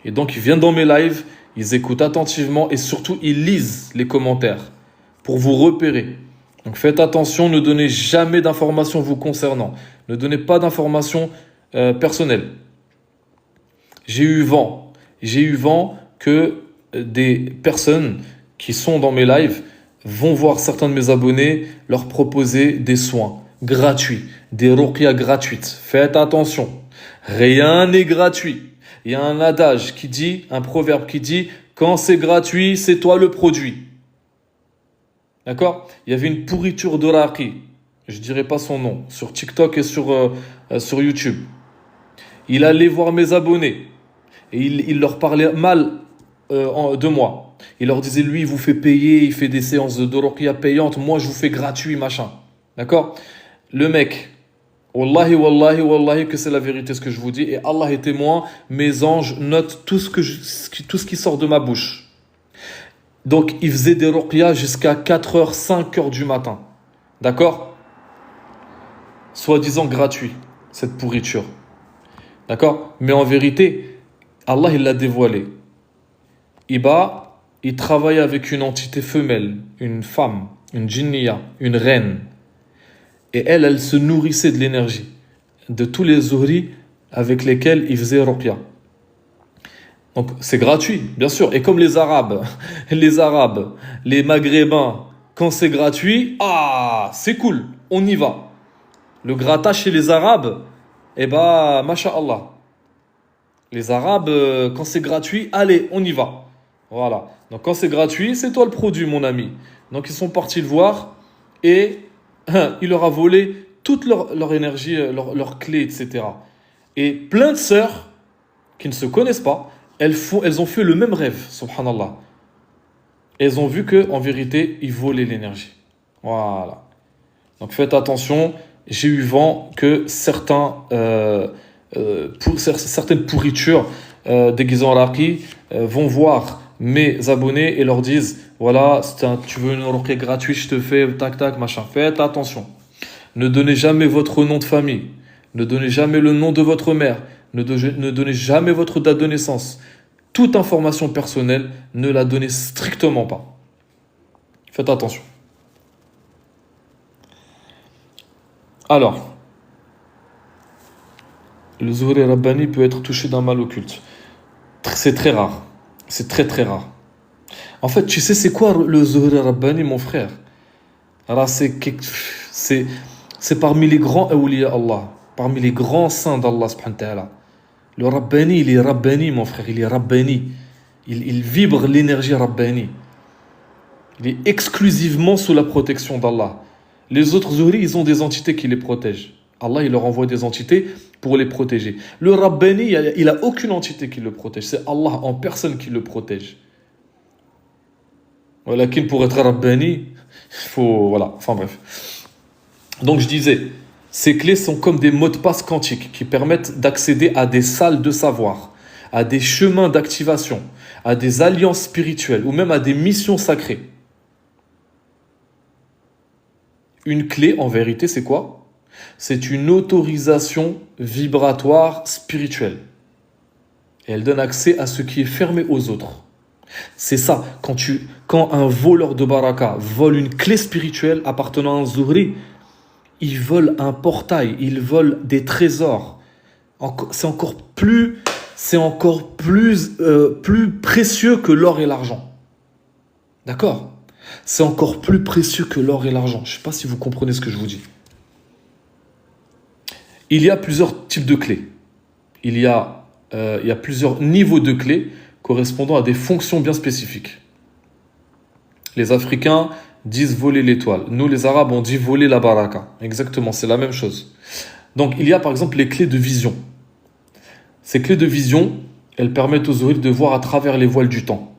Et donc ils viennent dans mes lives, ils écoutent attentivement et surtout ils lisent les commentaires pour vous repérer. Donc faites attention, ne donnez jamais d'informations vous concernant. Ne donnez pas d'informations personnelles. J'ai eu vent que des personnes qui sont dans mes lives vont voir certains de mes abonnés leur proposer des soins gratuits, des ruqyas gratuites. Faites attention, rien n'est gratuit. Il y a un adage un proverbe qui dit « Quand c'est gratuit, c'est toi le produit ». D'accord? Il y avait une pourriture de raqi, je ne dirai pas son nom, sur TikTok et sur YouTube. Il allait voir mes abonnés et il leur parlait mal de moi. Il leur disait, lui, il vous fait payer, il fait des séances de ruqya payantes, moi, je vous fais gratuit, machin. D'accord? Le mec, wallahi, wallahi, wallahi, que c'est la vérité ce que je vous dis, et Allah est témoin, mes anges notent tout ce qui sort de ma bouche. Donc, il faisait des ruqyas jusqu'à 4h, 5h du matin. D'accord? Soi-disant gratuit, cette pourriture. D'accord? Mais en vérité, Allah, il l'a dévoilé. Il travaille avec une entité femelle, une femme, une djinniya, une reine. Et elle se nourrissait de l'énergie de tous les Zuhri avec lesquels il faisait ruqya. Donc c'est gratuit, bien sûr. Et comme les Arabes, les Maghrébins, quand c'est gratuit, c'est cool, on y va. Le gratta chez les Arabes, masha'Allah. Les Arabes, quand c'est gratuit, allez, on y va. Voilà. Donc quand c'est gratuit, c'est toi le produit, mon ami. Donc ils sont partis le voir et il leur a volé toute leur énergie, leurs clés, etc. Et plein de sœurs qui ne se connaissent pas, elles ont fait le même rêve, subhanallah. Elles ont vu qu'en vérité, ils volaient l'énergie. Voilà. Donc faites attention. J'ai eu vent que certaines pourritures déguisées en raqi vont voir mes abonnés et leur disent voilà, tu veux une ruqya gratuite, je te fais tac tac machin. Faites attention. Ne donnez jamais votre nom de famille. Ne donnez jamais le nom de votre mère. Ne donnez jamais votre date de naissance. Toute information personnelle, ne la donnez strictement pas. Faites attention. Alors, le Zuhri Rabbani peut être touché d'un mal occulte. C'est très rare. C'est très très rare. En fait, tu sais c'est quoi le Zuhri Rabbani, mon frère? Alors, c'est parmi les grands awliya Allah. parmi les grands saints d'Allah subhanahu wa ta'ala. Le Rabbani, il est Rabbani, mon frère, il est Rabbani. Il vibre l'énergie Rabbani. Il est exclusivement sous la protection d'Allah. Les autres Zuhri, ils ont des entités qui les protègent. Allah, il leur envoie des entités pour les protéger. Le Rabbani, il n'a aucune entité qui le protège. C'est Allah en personne qui le protège. Voilà, pour être Rabbani, il faut... Voilà, enfin bref. Donc je disais, ces clés sont comme des mots de passe quantiques qui permettent d'accéder à des salles de savoir, à des chemins d'activation, à des alliances spirituelles ou même à des missions sacrées. Une clé, en vérité, c'est quoi? C'est une autorisation vibratoire spirituelle. Et elle donne accès à ce qui est fermé aux autres. C'est ça, quand un voleur de baraka vole une clé spirituelle appartenant à un Zuhri, il vole un portail, il vole des trésors. C'est encore plus précieux que l'or et l'argent. D'accord? C'est encore plus précieux que l'or et l'argent. Je ne sais pas si vous comprenez ce que je vous dis. Il y a plusieurs types de clés. Il y a plusieurs niveaux de clés correspondant à des fonctions bien spécifiques. Les Africains disent voler l'étoile. Nous, les Arabes, on dit voler la baraka. Exactement, c'est la même chose. Donc, il y a par exemple les clés de vision. Ces clés de vision, elles permettent aux Zuhri de voir à travers les voiles du temps,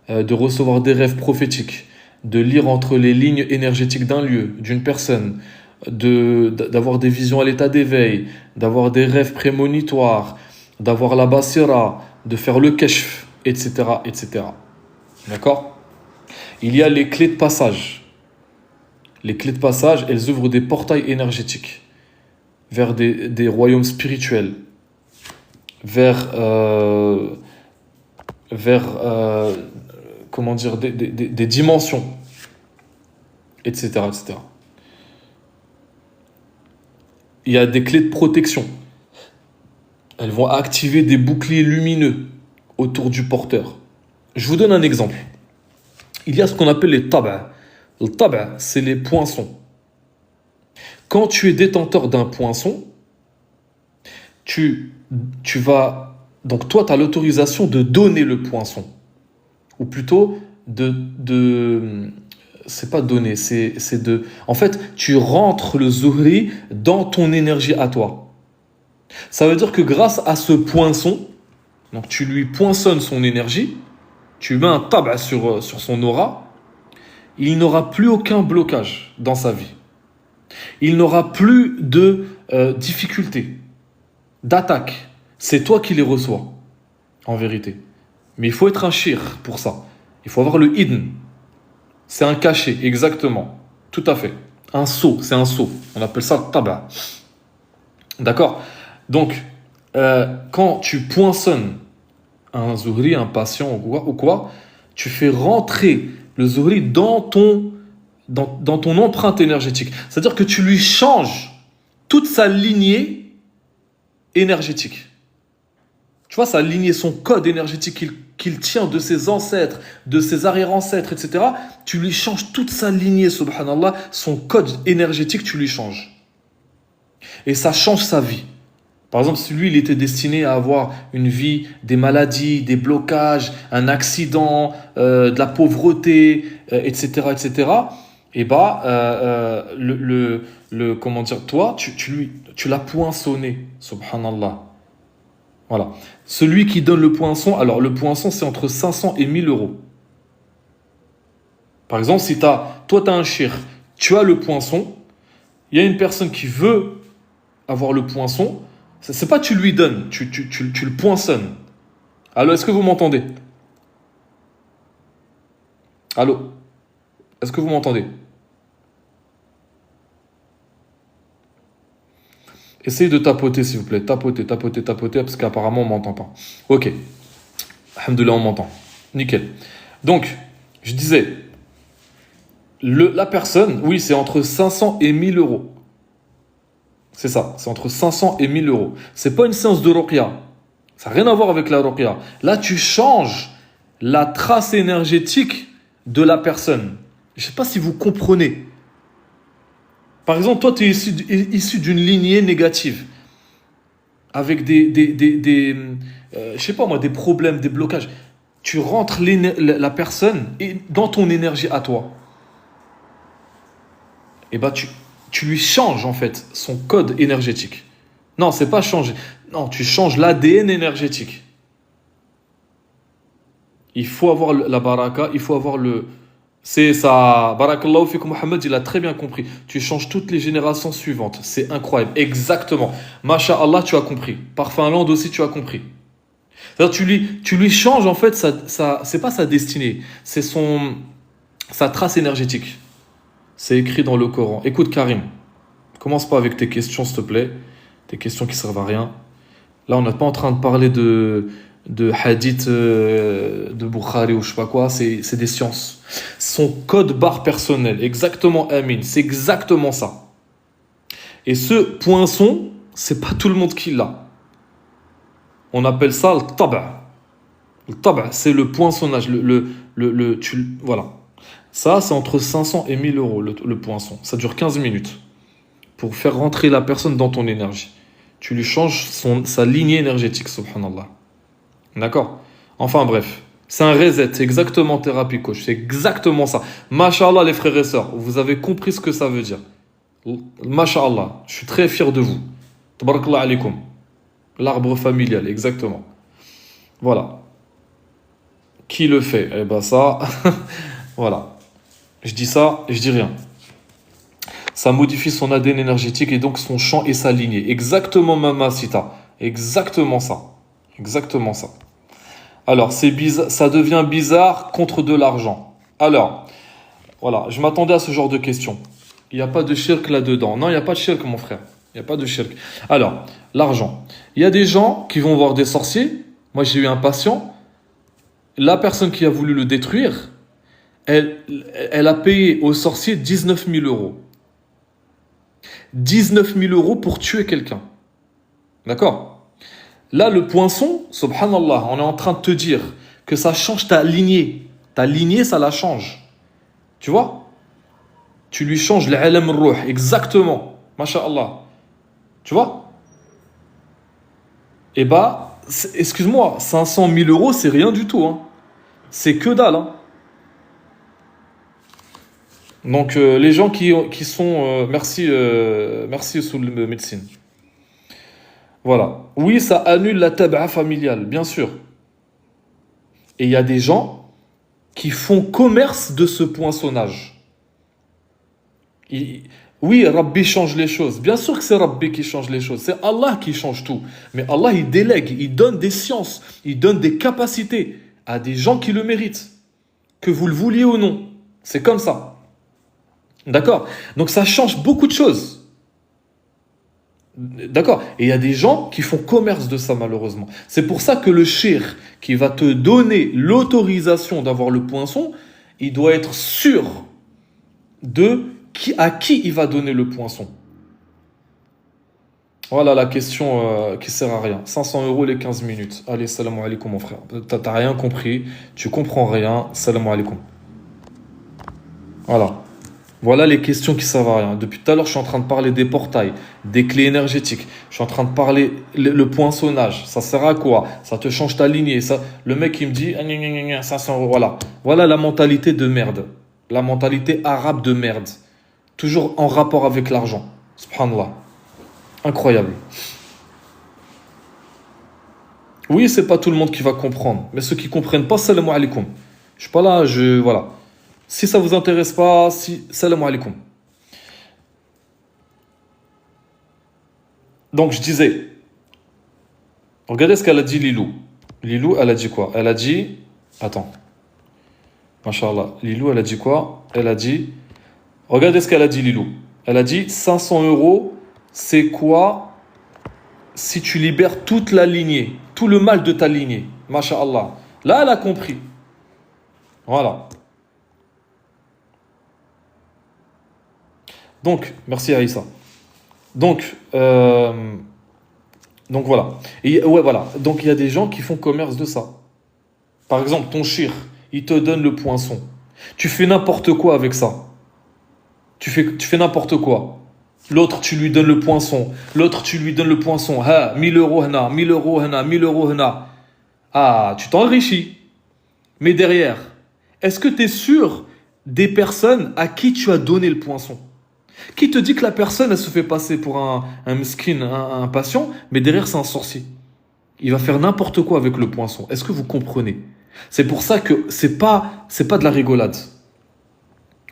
de recevoir des rêves prophétiques, de lire entre les lignes énergétiques d'un lieu, d'une personne, d'avoir des visions à l'état d'éveil, d'avoir des rêves prémonitoires, d'avoir la basira, de faire le kashf, etc., etc. D'accord? Il y a les clés de passage. Les clés de passage, elles ouvrent des portails énergétiques vers des royaumes spirituels, vers comment dire, des dimensions, etc., etc. Il y a des clés de protection. Elles vont activer des boucliers lumineux autour du porteur. Je vous donne un exemple. Il y a ce qu'on appelle les taba'. Le taba', c'est les poinçons. Quand tu es détenteur d'un poinçon, tu vas... Donc toi, tu as l'autorisation de donner le poinçon. Ou plutôt, c'est pas donner, c'est de... En fait, tu rentres le Zuhri dans ton énergie à toi. Ça veut dire que grâce à ce poinçon, donc tu lui poinçonnes son énergie, tu mets un tabac sur son aura, il n'aura plus aucun blocage dans sa vie. Il n'aura plus de difficultés, d'attaques. C'est toi qui les reçois, en vérité. Mais il faut être un shir pour ça. Il faut avoir le hidn. C'est un cachet, exactement. Tout à fait. Un seau, c'est un seau. On appelle ça le tabac. D'accord? Donc, quand tu poinçonnes un Zuhri, un patient ou quoi, tu fais rentrer le Zuhri dans ton empreinte énergétique. C'est-à-dire que tu lui changes toute sa lignée énergétique. Tu vois, sa lignée, son code énergétique qu'il tient de ses ancêtres, de ses arrière-ancêtres, etc. Tu lui changes toute sa lignée, subhanallah, son code énergétique, tu lui changes. Et ça change sa vie. Par exemple, si lui, il était destiné à avoir une vie, des maladies, des blocages, un accident, de la pauvreté, etc., etc., et comment dire, toi, tu l'as poinçonné, subhanallah. Voilà. Celui qui donne le poinçon, alors le poinçon, c'est entre 500 et 1000 euros. Par exemple, si toi, tu as un shir, tu as le poinçon, il y a une personne qui veut avoir le poinçon, c'est pas tu lui donnes, tu le poinçonnes. Allô, est-ce que vous m'entendez? Allô? Est-ce que vous m'entendez? Essayez de tapoter, s'il vous plaît. Tapoter, parce qu'apparemment, on m'entend pas. Ok. Alhamdoulilah, on m'entend. Nickel. Donc, je disais, la personne, oui, c'est entre 500 et 1000 euros. C'est ça, c'est entre 500 et 1000 euros. C'est pas une séance de ruqya. Ça n'a rien à voir avec la ruqya. Là, tu changes la trace énergétique de la personne. Je ne sais pas si vous comprenez. Par exemple, toi, tu es issu d'une lignée négative, avec je sais pas moi, des problèmes, des blocages. Tu rentres la personne dans ton énergie à toi. Et bah, tu lui changes, en fait, son code énergétique. Non, c'est pas changer. Non, tu changes l'ADN énergétique. Il faut avoir la baraka, il faut avoir le. C'est ça. Barakallahu fikum Mohamed, il a très bien compris. Tu changes toutes les générations suivantes. C'est incroyable. Exactement. Masha'Allah, tu as compris. Parfait Land aussi, tu as compris. C'est-à-dire, tu lui changes, en fait, c'est pas sa destinée. C'est sa trace énergétique. C'est écrit dans le Coran. Écoute, Karim, commence pas avec tes questions, s'il te plaît. Tes questions qui servent à rien. Là, on n'est pas en train de parler de hadith de Bukhari ou je sais pas quoi, c'est des sciences. Son code barre personnel, exactement Amin, c'est exactement ça. Et ce poinçon, c'est pas tout le monde qui l'a. On appelle ça le taba'. Le taba', c'est le poinçonnage, voilà. Ça, c'est entre 500 et 1000 euros, le poinçon. Ça dure 15 minutes pour faire rentrer la personne dans ton énergie. Tu lui changes sa lignée énergétique, subhanallah. D'accord. Enfin bref, c'est un reset, c'est exactement thérapie coach, c'est exactement ça. Masha'Allah les frères et sœurs, vous avez compris ce que ça veut dire. Masha'Allah, je suis très fier de vous. Tabarakallah alaikum. L'arbre familial, exactement. Voilà. Qui le fait? Eh ben ça, voilà. Je dis ça et je dis rien. Ça modifie son ADN énergétique et donc son champ et sa lignée. Exactement Mamacita. Exactement ça. Exactement ça. Alors, c'est bizarre, ça devient bizarre contre de l'argent. Alors, voilà, je m'attendais à ce genre de questions. Il n'y a pas de shirk là-dedans. Non, il n'y a pas de shirk, mon frère. Il n'y a pas de shirk. Alors, l'argent. Il y a des gens qui vont voir des sorciers. Moi, j'ai eu un patient. La personne qui a voulu le détruire, elle a payé au sorcier 19 000 euros. 19 000 euros pour tuer quelqu'un. D'accord? Là, le poinçon, subhanallah, on est en train de te dire que ça change ta lignée. Ta lignée, ça la change. Tu vois? Tu lui changes l'alam ruh, exactement. Masha'Allah. Tu vois? Eh bah, excuse-moi, 500 000 euros, c'est rien du tout. Hein. C'est que dalle. Hein. Donc, les gens qui sont... merci sous le médecine. Voilà. Oui, ça annule la tab'a familiale, bien sûr. Et il y a des gens qui font commerce de ce poinçonnage. Oui, Rabbi change les choses. Bien sûr que c'est Rabbi qui change les choses. C'est Allah qui change tout. Mais Allah, il délègue, il donne des sciences, il donne des capacités à des gens qui le méritent. Que vous le vouliez ou non. C'est comme ça. D'accord? Donc ça change beaucoup de choses. D'accord? Et il y a des gens qui font commerce de ça, malheureusement. C'est pour ça que le shir qui va te donner l'autorisation d'avoir le poinçon, il doit être sûr à qui il va donner le poinçon. Voilà la question qui sert à rien. 500 euros les 15 minutes. Allez, salam alaikum, mon frère. T'as rien compris, tu comprends rien. Salam alaikum. Voilà. Voilà les questions qui servent à rien. Depuis tout à l'heure, je suis en train de parler des portails, des clés énergétiques. Je suis en train de parler le poinçonnage. Ça sert à quoi? Ça te change ta lignée. Ça, le mec, il me dit 500 euros. Voilà. Voilà la mentalité de merde. La mentalité arabe de merde. Toujours en rapport avec l'argent. Subhanallah. Incroyable. Oui, c'est pas tout le monde qui va comprendre. Mais ceux qui comprennent pas, salam alaikum. Je suis pas là, voilà. Si ça vous intéresse pas, salam alaikum. Donc je disais, regardez ce qu'elle a dit Lilou. Lilou, elle a dit quoi? Elle a dit, attends, Masha'Allah. Lilou, elle a dit quoi? Elle a dit, regardez ce qu'elle a dit Lilou. Elle a dit 500 euros, c'est quoi si tu libères toute la lignée, tout le mal de ta lignée? Masha'Allah. Là, elle a compris. Voilà. Donc, merci Aïssa. Donc voilà. Et, ouais, voilà. Donc il y a des gens qui font commerce de ça. Par exemple, ton shir, il te donne le poinçon. Tu fais n'importe quoi avec ça. Tu fais n'importe quoi. L'autre, tu lui donnes le poinçon. L'autre, tu lui donnes le poinçon. Ha, 1000 euros, hana, 1000 euros, hana, 1000 euros, hana. Ah, tu t'enrichis. Mais derrière, est-ce que tu es sûr des personnes à qui tu as donné le poinçon? Qui te dit que la personne, elle se fait passer pour un mesquin, un patient, mais derrière, c'est un sorcier? Il va faire n'importe quoi avec le poinçon. Est-ce que vous comprenez? C'est pour ça que c'est pas de la rigolade.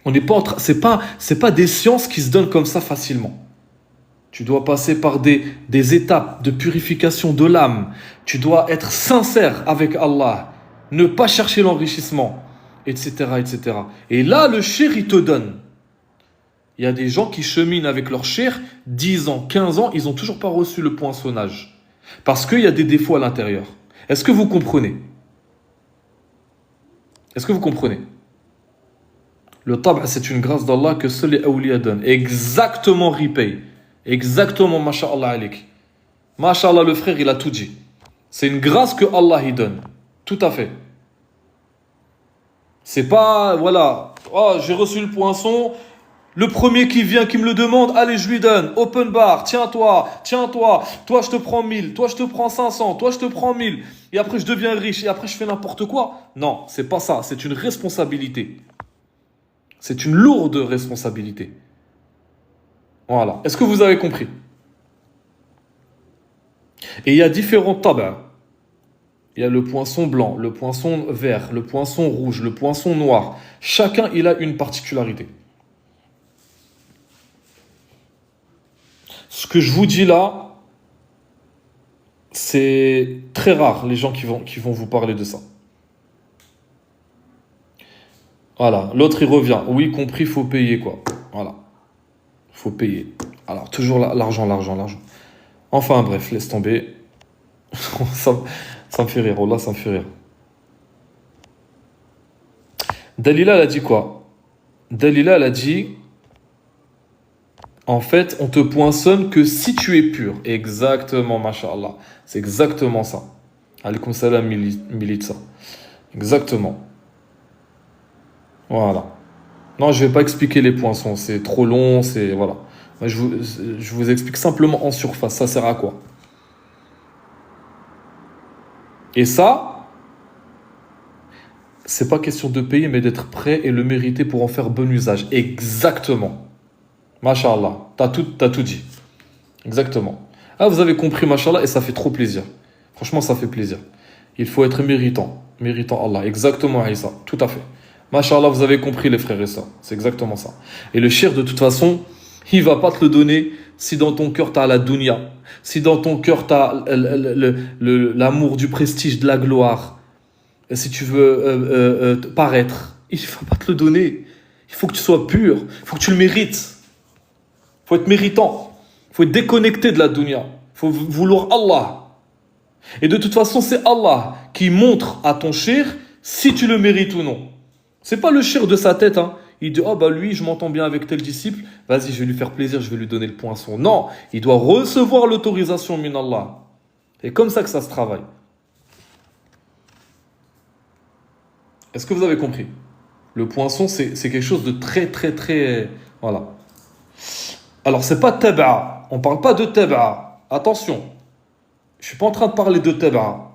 On n'est pas c'est pas des sciences qui se donnent comme ça facilement. Tu dois passer par des étapes de purification de l'âme. Tu dois être sincère avec Allah. Ne pas chercher l'enrichissement, etc., etc. Et là, le shir, il te donne. Il y a des gens qui cheminent avec leur shir 10 ans, 15 ans, ils n'ont toujours pas reçu le poinçonnage. Parce qu'il y a des défauts à l'intérieur. Est-ce que vous comprenez? Est-ce que vous comprenez? Le tab', c'est une grâce d'Allah que seuls les awliya donnent. Exactement repay. Exactement, masha'Allah alik. Masha'Allah, le frère, il a tout dit. C'est une grâce que Allah y donne. Tout à fait. C'est pas, voilà, oh, j'ai reçu le poinçon, le premier qui vient, qui me le demande, allez, je lui donne, open bar, tiens-toi, toi je te prends 1000, toi je te prends 500, toi je te prends 1000, et après je deviens riche, et après je fais n'importe quoi. Non, c'est pas ça, c'est une responsabilité. C'est une lourde responsabilité. Voilà. Est-ce que vous avez compris? Et il y a différents tabacs. Il y a le poinçon blanc, le poinçon vert, le poinçon rouge, le poinçon noir. Chacun, il a une particularité. Ce que je vous dis là, c'est très rare les gens qui vont vous parler de ça. Voilà, l'autre il revient. Oui, compris, faut payer quoi. Voilà, faut payer. Alors, toujours l'argent, l'argent, l'argent. Enfin bref, laisse tomber. ça, ça me fait rire, oh là, ça me fait rire. Dalila, elle a dit quoi? Dalila, elle a dit, en fait, on te poinçonne que si tu es pur. Exactement, masha'Allah. C'est exactement ça. Alaykoum salam, militsa. Exactement. Voilà. Non, je vais pas expliquer les poinçons. C'est trop long, c'est... Voilà. Moi, je vous explique simplement en surface. Ça sert à quoi? Et ça, c'est pas question de payer, mais d'être prêt et le mériter pour en faire bon usage. Exactement. Masha'Allah. T'as tout dit. Exactement. Ah, vous avez compris, Masha'Allah, et ça fait trop plaisir. Franchement, ça fait plaisir. Il faut être méritant. Méritant Allah. Exactement, Aïssa. Tout à fait. Masha'Allah, vous avez compris, les frères et sœurs. C'est exactement ça. Et le shir, de toute façon, il va pas te le donner si dans ton cœur, tu as la dunya. Si dans ton cœur, tu as l'amour du prestige, de la gloire. Et si tu veux paraître, il ne va pas te le donner. Il faut que tu sois pur. Il faut que tu le mérites. Il faut être méritant. Il faut être déconnecté de la dunya. Il faut vouloir Allah. Et de toute façon, c'est Allah qui montre à ton shir si tu le mérites ou non. C'est pas le shir de sa tête, hein. Il dit, oh bah lui, je m'entends bien avec tel disciple, vas-y, je vais lui faire plaisir, je vais lui donner le poinçon. Non, il doit recevoir l'autorisation min Allah. C'est comme ça que ça se travaille. Est-ce que vous avez compris? Le poinçon, c'est quelque chose de très, très, très... Voilà. Alors, c'est pas taba'a. On parle pas de taba'a. Attention. Je suis pas en train de parler de taba'a.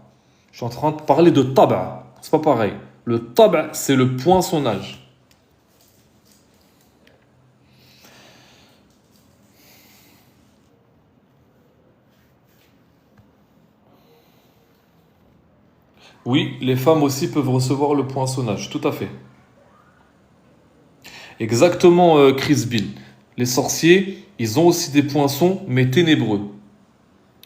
Je suis en train de parler de taba'a. C'est pas pareil. Le taba'a, c'est le poinçonnage. Oui, les femmes aussi peuvent recevoir le poinçonnage, tout à fait. Exactement, Chris Bill. Les sorciers, ils ont aussi des poinçons, mais ténébreux.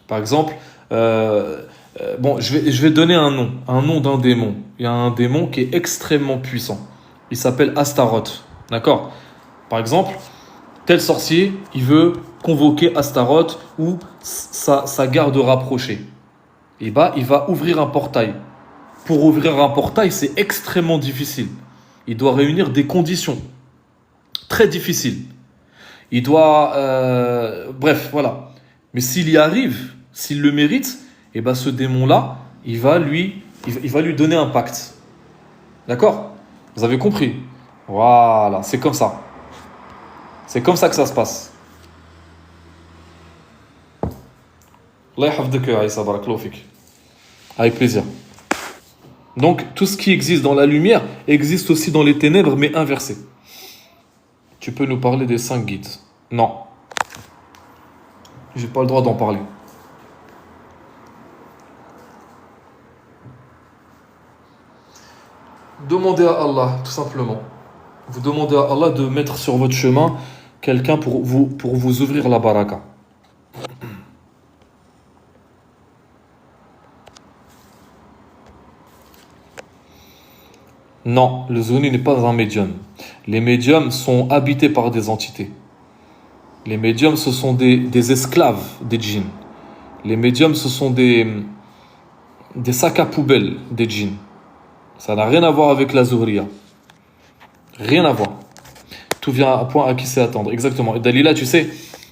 Par exemple, bon, je vais donner un nom d'un démon. Il y a un démon qui est extrêmement puissant. Il s'appelle Astaroth. D'accord? Par exemple, tel sorcier, il veut convoquer Astaroth ou sa garde rapprochée. Et bah, il va ouvrir un portail. Pour ouvrir un portail, c'est extrêmement difficile. Il doit réunir des conditions très difficiles. Il doit... bref, voilà. Mais s'il y arrive, s'il le mérite, et ben ce démon-là, il va lui donner un pacte. D'accord? Vous avez compris? Voilà, c'est comme ça. C'est comme ça que ça se passe. Allah yahfadek ya Aïssa, barakallahu fik. Avec plaisir. Donc, tout ce qui existe dans la lumière existe aussi dans les ténèbres, mais inversé. Tu peux nous parler des 5 guides? Non. J'ai pas le droit d'en parler. Demandez à Allah, tout simplement. Vous demandez à Allah de mettre sur votre chemin quelqu'un pour vous ouvrir la baraka. Non, le Zouni n'est pas un médium. Les médiums sont habités par des entités. Les médiums, ce sont des esclaves des djinns. Les médiums, ce sont des sacs à poubelle des djinns. Ça n'a rien à voir avec la Zuhriya. Rien à voir. Tout vient à point à qui c'est attendre. Exactement. Et Dalila, tu sais,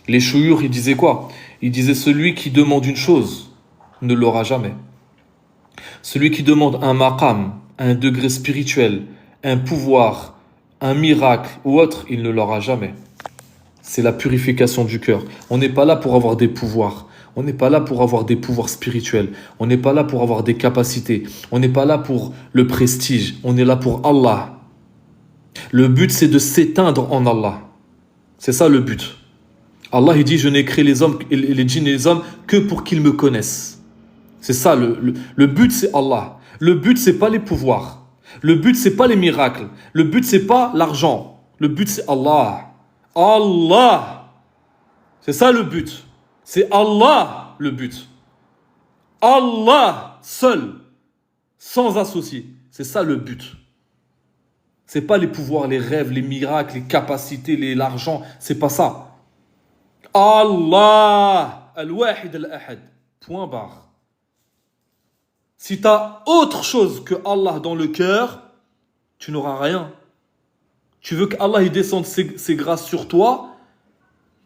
les chouyours, ils disaient quoi? Ils disaient celui qui demande une chose ne l'aura jamais. Celui qui demande un maqam, un degré spirituel, un pouvoir, un miracle ou autre, il ne l'aura jamais. C'est la purification du cœur. On n'est pas là pour avoir des pouvoirs. On n'est pas là pour avoir des pouvoirs spirituels. On n'est pas là pour avoir des capacités. On n'est pas là pour le prestige. On est là pour Allah. Le but, c'est de s'éteindre en Allah. C'est ça le but. Allah, il dit, je n'ai créé les hommes, les djinns et les hommes que pour qu'ils me connaissent. C'est ça, le but, c'est Allah. Le but, c'est pas les pouvoirs. Le but, c'est pas les miracles. Le but, c'est pas l'argent. Le but, c'est Allah. Allah. C'est ça le but. C'est Allah le but. Allah seul, sans associé. C'est ça le but. C'est pas les pouvoirs, les rêves, les miracles, les capacités, l'argent. C'est pas ça. Allah. Al-Wahid al-Ahad. Point barre. Si tu as autre chose que Allah dans le cœur, tu n'auras rien. Tu veux qu'Allah il descende ses grâces sur toi,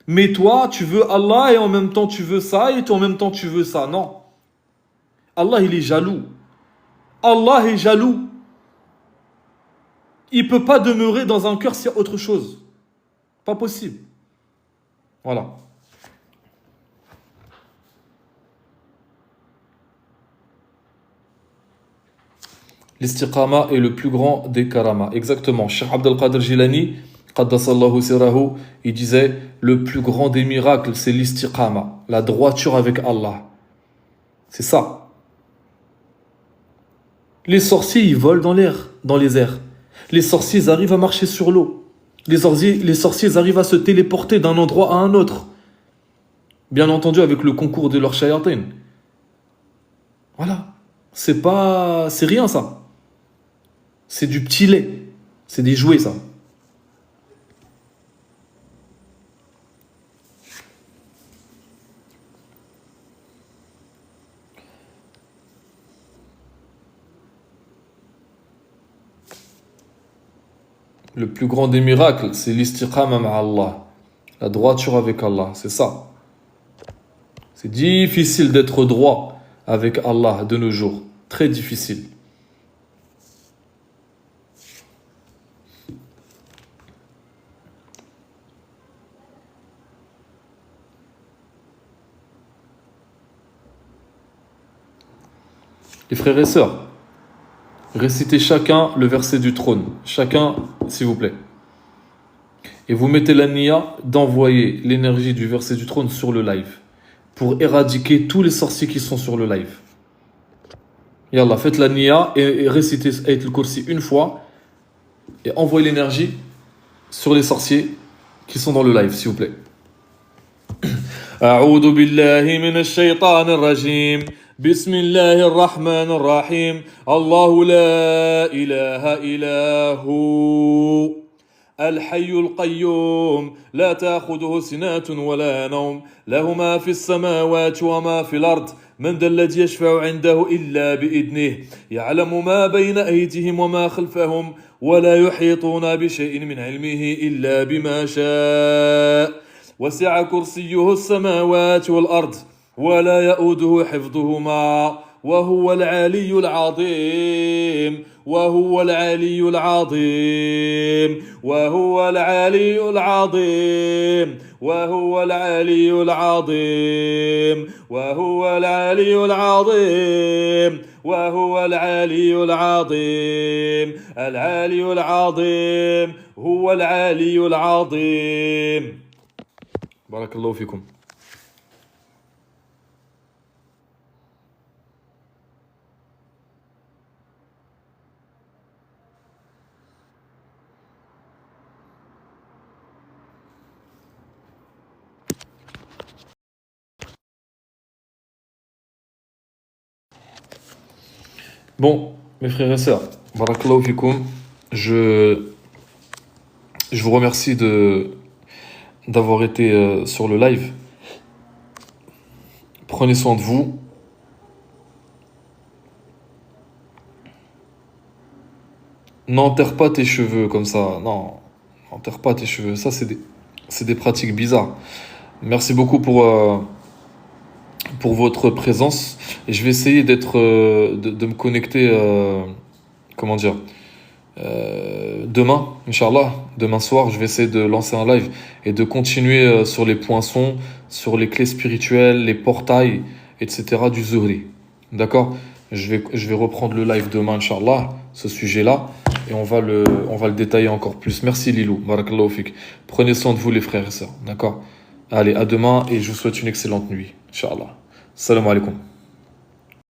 mais toi, tu veux Allah et en même temps tu veux ça et en même temps tu veux ça. Non. Allah, il est jaloux. Allah est jaloux. Il ne peut pas demeurer dans un cœur s'il y a autre chose. Pas possible. Voilà. L'istiqama est le plus grand des karamas. Exactement. Cheikh Abdel Qadir Jilani, Qaddasallahu sirahu, il disait le plus grand des miracles, c'est l'istiqama, la droiture avec Allah. C'est ça. Les sorciers, ils volent dans l'air, dans les airs. Les sorciers, ils arrivent à marcher sur l'eau. Les sorciers, ils arrivent à se téléporter d'un endroit à un autre. Bien entendu, avec le concours de leur shayatin. Voilà. C'est rien, ça. C'est du petit lait. C'est des jouets, ça. Le plus grand des miracles, c'est l'istiqama ma'Allah. La droiture avec Allah, c'est ça. C'est difficile d'être droit avec Allah de nos jours. Très difficile. Les frères et sœurs, récitez chacun le verset du trône. Chacun, s'il vous plaît. Et vous mettez la niya d'envoyer l'énergie du verset du trône sur le live. Pour éradiquer tous les sorciers qui sont sur le live. Yallah, faites la niya et récitez Ayat al-Kursi une fois. Et envoyez l'énergie sur les sorciers qui sont dans le live, s'il vous plaît. أعوذ بالله من الشيطان الرجيم بسم الله الرحمن الرحيم الله لا إله إلا هو الحي القيوم لا تأخذه سنة ولا نوم له ما في السماوات وما في الأرض من ذا الذي يشفع عنده إلا بإذنه يعلم ما بين أيديهم وما خلفهم ولا يحيطون بشيء من علمه إلا بما شاء وسع كرسيه السماوات والأرض ولا يؤوده حفظهما وهو العلي العظيم وهو العلي العظيم وهو العلي العظيم وهو العلي العظيم وهو العلي العظيم وهو العلي العظيم العلي العظيم هو العلي العظيم. بارك الله فيكم. Bon, mes frères et sœurs, barakallahu fikoum, je, je vous remercie d'avoir été sur le live. Prenez soin de vous. N'enterre pas tes cheveux comme ça. Non, n'enterre pas tes cheveux. Ça, c'est des pratiques bizarres. Merci beaucoup pour votre présence. Et je vais essayer de me connecter, comment dire, demain, Inch'Allah, demain soir, je vais essayer de lancer un live et de continuer sur les poinçons, sur les clés spirituelles, les portails, etc. du Zuhri. D'accord? Je vais reprendre le live demain, Inch'Allah, ce sujet-là, et on va le détailler encore plus. Merci Lilou, barakallahu fik. Prenez soin de vous les frères et sœurs, d'accord? Allez, à demain et je vous souhaite une excellente nuit, Inch'Allah. Salam alaikum.